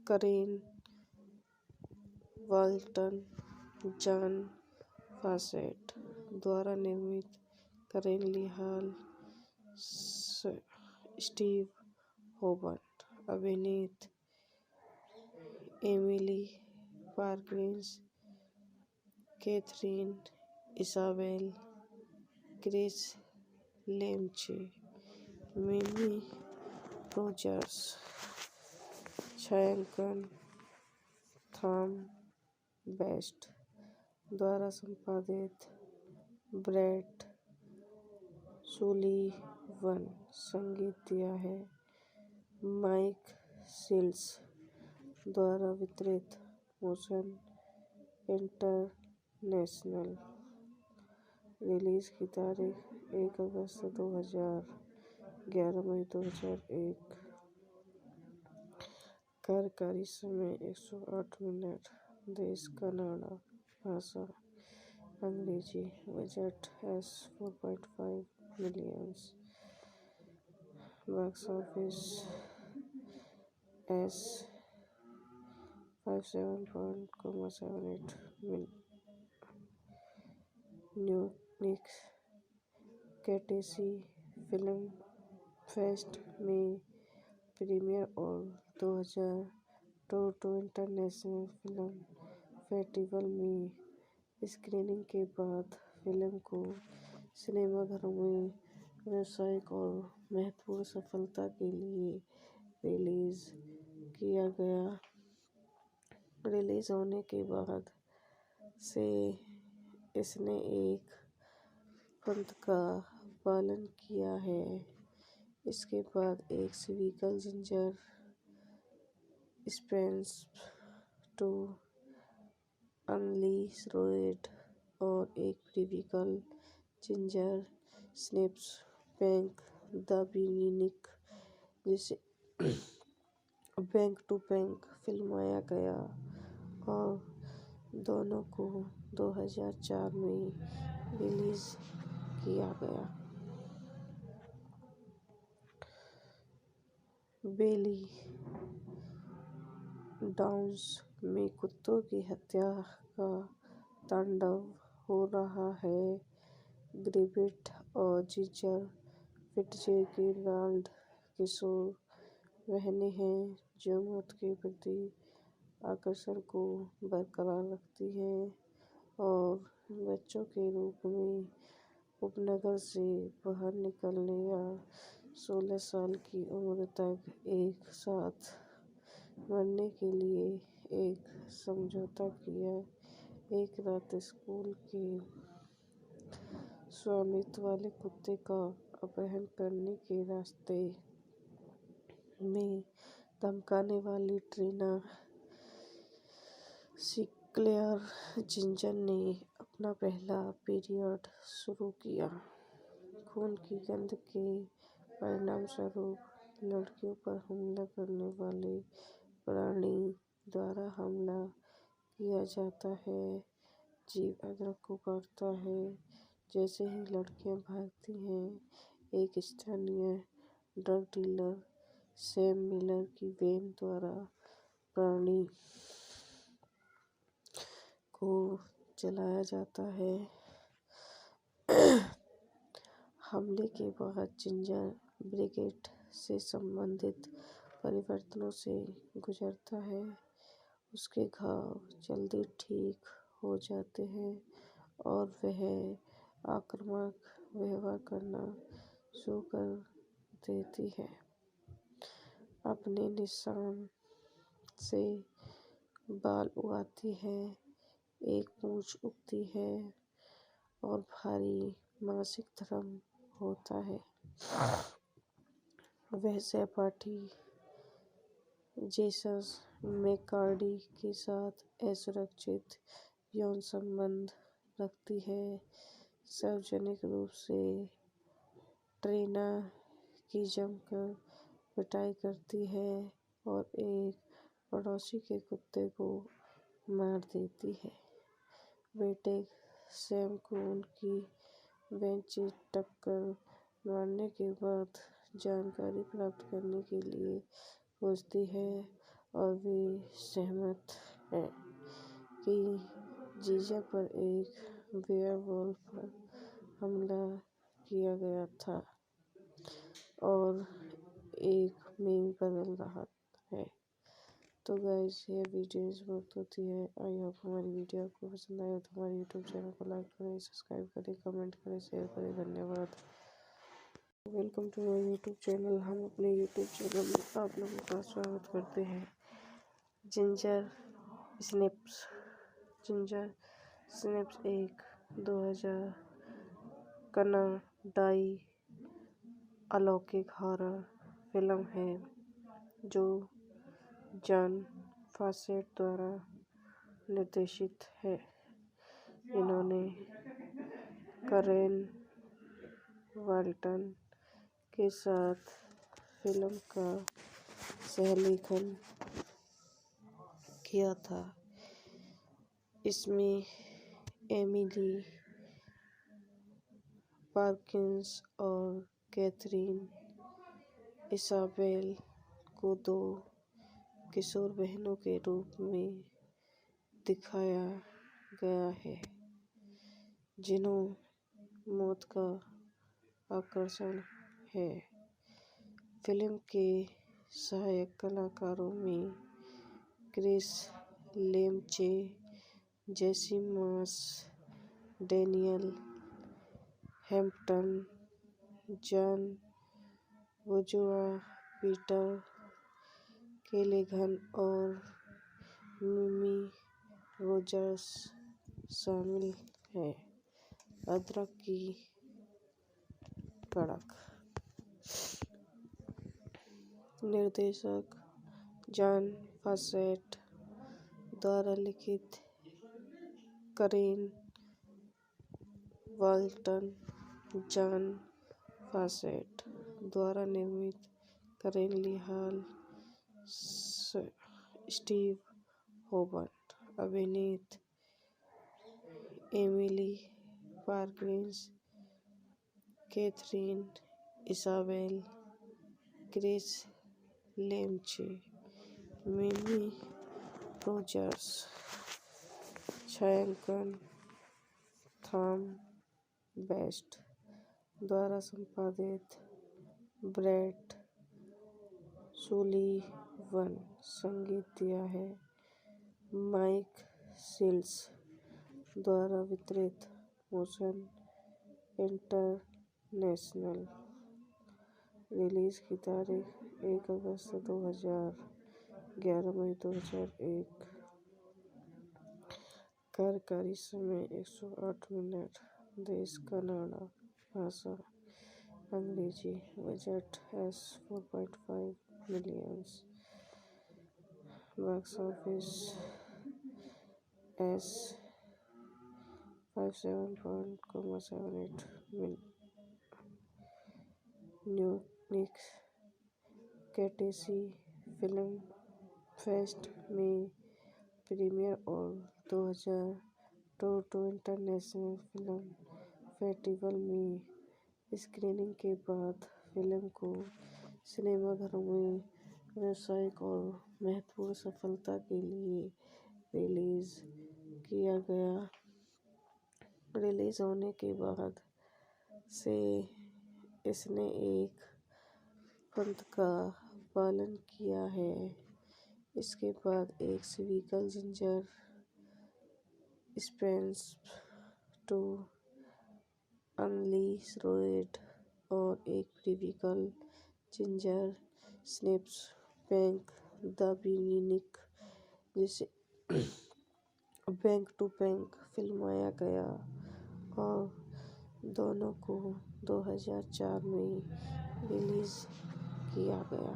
करेन वाल्टन, जॉन फॉसेट द्वारा निर्मित, Karen Lee Hall, Steve Hobert. अभिनीत Emily Perkins, Katharine Isabelle, Kris Lemche, Mimi Rogers, छायांकन थॉम बेस्ट द्वारा संपादित, ब्रेट सुलीवन संगीत दिया है, माइक सील्स द्वारा वितरित, मोशन इंटरनेशनल। रिलीज की तारीख 1 अगस्त 2000, 11 मई 2001। कार्यकारी समय 108 मिनट। देश कनाडा। भाषा अंग्रेजी। Budget $4.5 million. Box office S 57.78 Munich कैटेसी फिल्म फेस्ट में प्रीमियर और 2000 टोरंटो इंटरनेशनल फिल्म फेस्टिवल में स्क्रीनिंग के बाद फिल्म को सिनेमाघरों में व्यावसायिक और महत्वपूर्ण सफलता के लिए रिलीज किया गया। रिलीज होने के बाद से इसने एक पंथ का पालन किया है। इसके बाद एक सिविकल जिंजर स्पेंस टू अनलीशड और एक prequel ginger Snaps Back The Beginning, जिसे बैंक टू बैंक फिल्माया गया और दोनों को 2004 में रिलीज किया गया। बेली डाउन्स में कुत्तों की हत्या का तांडव हो रहा है। ग्रिफिथ और जिंजर फिट्जगेराल्ड किशोर बहनें हैं जो मौत के प्रति आकर्षण को बरकरार रखती हैं और बच्चों के रूप में उपनगर से बाहर निकलने या 16 साल की उम्र तक एक साथ मरने के लिए एक समझौता किया। एक रात स्कूल के स्वामित्व वाले कुत्ते का अपहरण करने के रास्ते में धमकाने वाली ट्रीना सिंक्लेयर जिंजर ने अपना पहला पीरियड शुरू किया। खून की गंध के परिणामस्वरूप लड़कियों पर हमला करने वाले प्राणी द्वारा हमला किया जाता है। जीव अदरक को काटता है। जैसे ही लड़कियां भागती हैं, एक स्थानीय ड्रग डीलर सैम मिलर की वैन द्वारा प्राणी को जलाया जाता है। हमले के बाद जिंजर ब्रिगेड से संबंधित परिवर्तनों से गुजरता है। उसके घाव जल्दी ठीक हो जाते हैं और वह आक्रामक व्यवहार करना शुरू कर देती है। अपने निशान से बाल उगाती है, एक पूंछ उगती है और भारी मासिक धर्म होता है। वह सहपाठी जेसन मैककार्डी के साथ असुरक्षित यौन संबंध रखती है। सार्वजनिक रूप से ट्रीना की जमकर पिटाई करती है और एक पड़ोसी के कुत्ते को मार देती है। बेटे सैम को उनकी वैन से टक्कर मारने के बाद जानकारी प्राप्त करने के लिए खोजती है और वे सहमत हैं कि जीजा पर एक वेयरवुल्फ पर हमला किया गया था और एक में बदल रहा है। तो गाइस, ये वीडियो बहुत होती है। आई होप हमारी वीडियो आपको पसंद आए तो हमारे यूट्यूब चैनल को लाइक करें, सब्सक्राइब करें, कमेंट करें, शेयर करें। धन्यवाद। Welcome to my YouTube channel. हम अपने यूट्यूब चैनल में आप लोगों का स्वागत करते हैं। जिंजर स्नैप्स एक 2000 कनाडाई अलौकिक हॉरर फिल्म है जो जॉन फॉसेट द्वारा निर्देशित है। इन्होंने करेन वाल्टन के साथ फिल्म का सहलेखन किया था। इसमें एमिली पार्किंस और कैथरीन इसाबेल को दो किशोर बहनों के रूप में दिखाया गया है जिन्हों मौत का आकर्षण है। फिल्म के सहायक कलाकारों में क्रिस लेमचे, जेसी मास, डैनियल हैम्पटन, जॉन बोजुआ, पीटर केलेगन और मिमी रोजर्स शामिल हैं। अदरक की कड़क। निर्देशक जॉन फॉसेट द्वारा लिखित, करेन वाल्टन, जॉन फॉसेट द्वारा निर्मित, Karen Lee Hall, Steve Hobert अभिनीत, Emily Perkins, Katharine Isabelle, Kris Lemche, Mimi Rogers. छायांकन थॉम बेस्ट द्वारा संपादित, ब्रैड सुलीवन। संगीत दिया है माइक सील्स द्वारा वितरित, मोशन इंटरनेशनल। रिलीज की तारीख 1 अगस्त 2000, 11 मई 2001। कार्यकारी समय 108 मिनट। देश कनाडा। भाषा अंग्रेजी। Budget $4.5 million. Box office $57.78 Munich कैटेसी फिल्म फेस्ट में प्रीमियर और 2000 टोरंटो इंटरनेशनल फिल्म फेस्टिवल में स्क्रीनिंग के बाद फिल्म को सिनेमाघरों में व्यावसायिक और महत्वपूर्ण सफलता के लिए रिलीज किया गया। रिलीज होने के बाद से इसने एक पंथ का पालन किया है। इसके बाद एक सिक्वल, जिंजर स्नैप्स 2 अनलीश्ड और एक prequel, Ginger Snaps Back the Beginning, जिसे बैक टू बैक फिल्माया गया और दोनों को 2004 में रिलीज किया गया।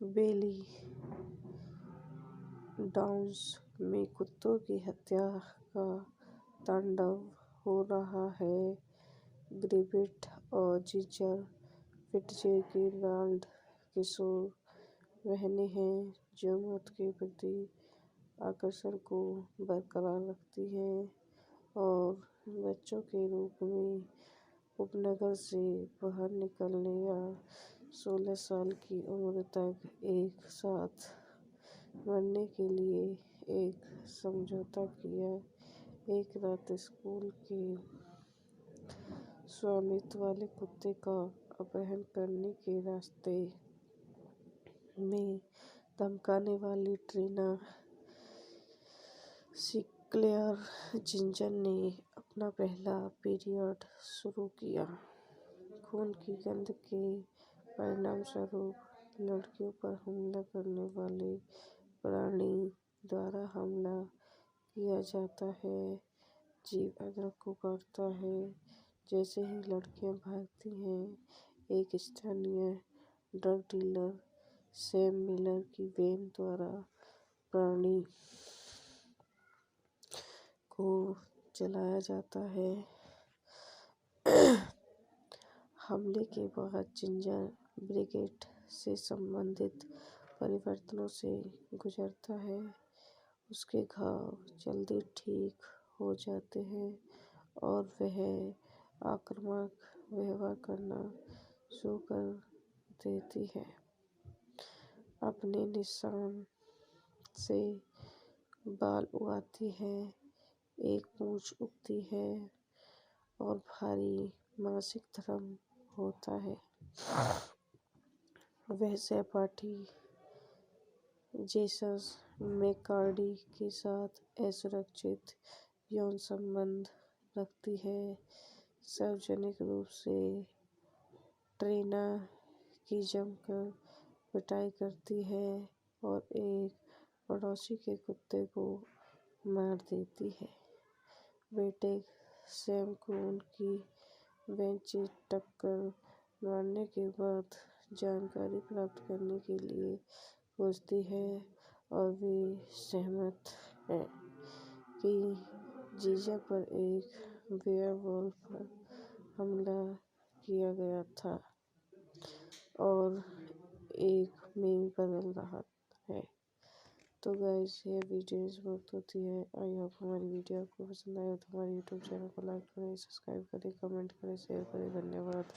बेली डाउन्स में कुत्तों की हत्या का तांडव हो रहा है। ग्रिफिथ और जिंजर फिट्जगेराल्ड किशोर बहनें हैं जो मौत के प्रति आकर्षण को बरकरार रखती हैं और बच्चों के रूप में उपनगर से बाहर निकलने या 16 साल की उम्र तक एक साथ मरने के लिए एक समझौता किया। एक रात स्कूल के स्वामित्व वाले कुत्ते का अपहरण करने के रास्ते में धमकाने वाली ट्रीना क्लेयर जिंजर ने अपना पहला पीरियड शुरू किया। खून की गंध के परिणामस्वरूप लड़कियों पर हमला करने वाले प्राणी द्वारा हमला किया जाता है। जीव अदरक को काटता है। जैसे ही लड़कियां भागती हैं, एक स्थानीय ड्रग डीलर सैम मिलर की वैन द्वारा प्राणी को जलाया जाता है। हमले के बाद जिंजर ब्रिगेड से संबंधित परिवर्तनों से गुजरता है। उसके घाव जल्दी ठीक हो जाते हैं और वह आक्रामक व्यवहार करना शुरू कर देती है। अपने निशान से बाल उगाती है, एक पूंछ उगती है और भारी मासिक धर्म होता है। वह सहपाठी जेसस मैककार्डी के साथ असुरक्षित यौन संबंध रखती है, सार्वजनिक रूप से ट्रेना की जमकर पिटाई करती है और एक पड़ोसी के कुत्ते को मार देती है। बेटे सैम को उनकी वैन से टक्कर मारने के बाद जानकारी प्राप्त करने के लिए पूछती है और वे सहमत हैं कि जीजा पर एक वेयरवुल्फ पर हमला किया गया था और एक में बदल रहा है। तो गाइस, ये वीडियो इस वक्त होती है। आई होप हमारी वीडियो आपको पसंद आए तो हमारे यूट्यूब चैनल को लाइक करें, सब्सक्राइब करें, कमेंट करें, शेयर करें। धन्यवाद।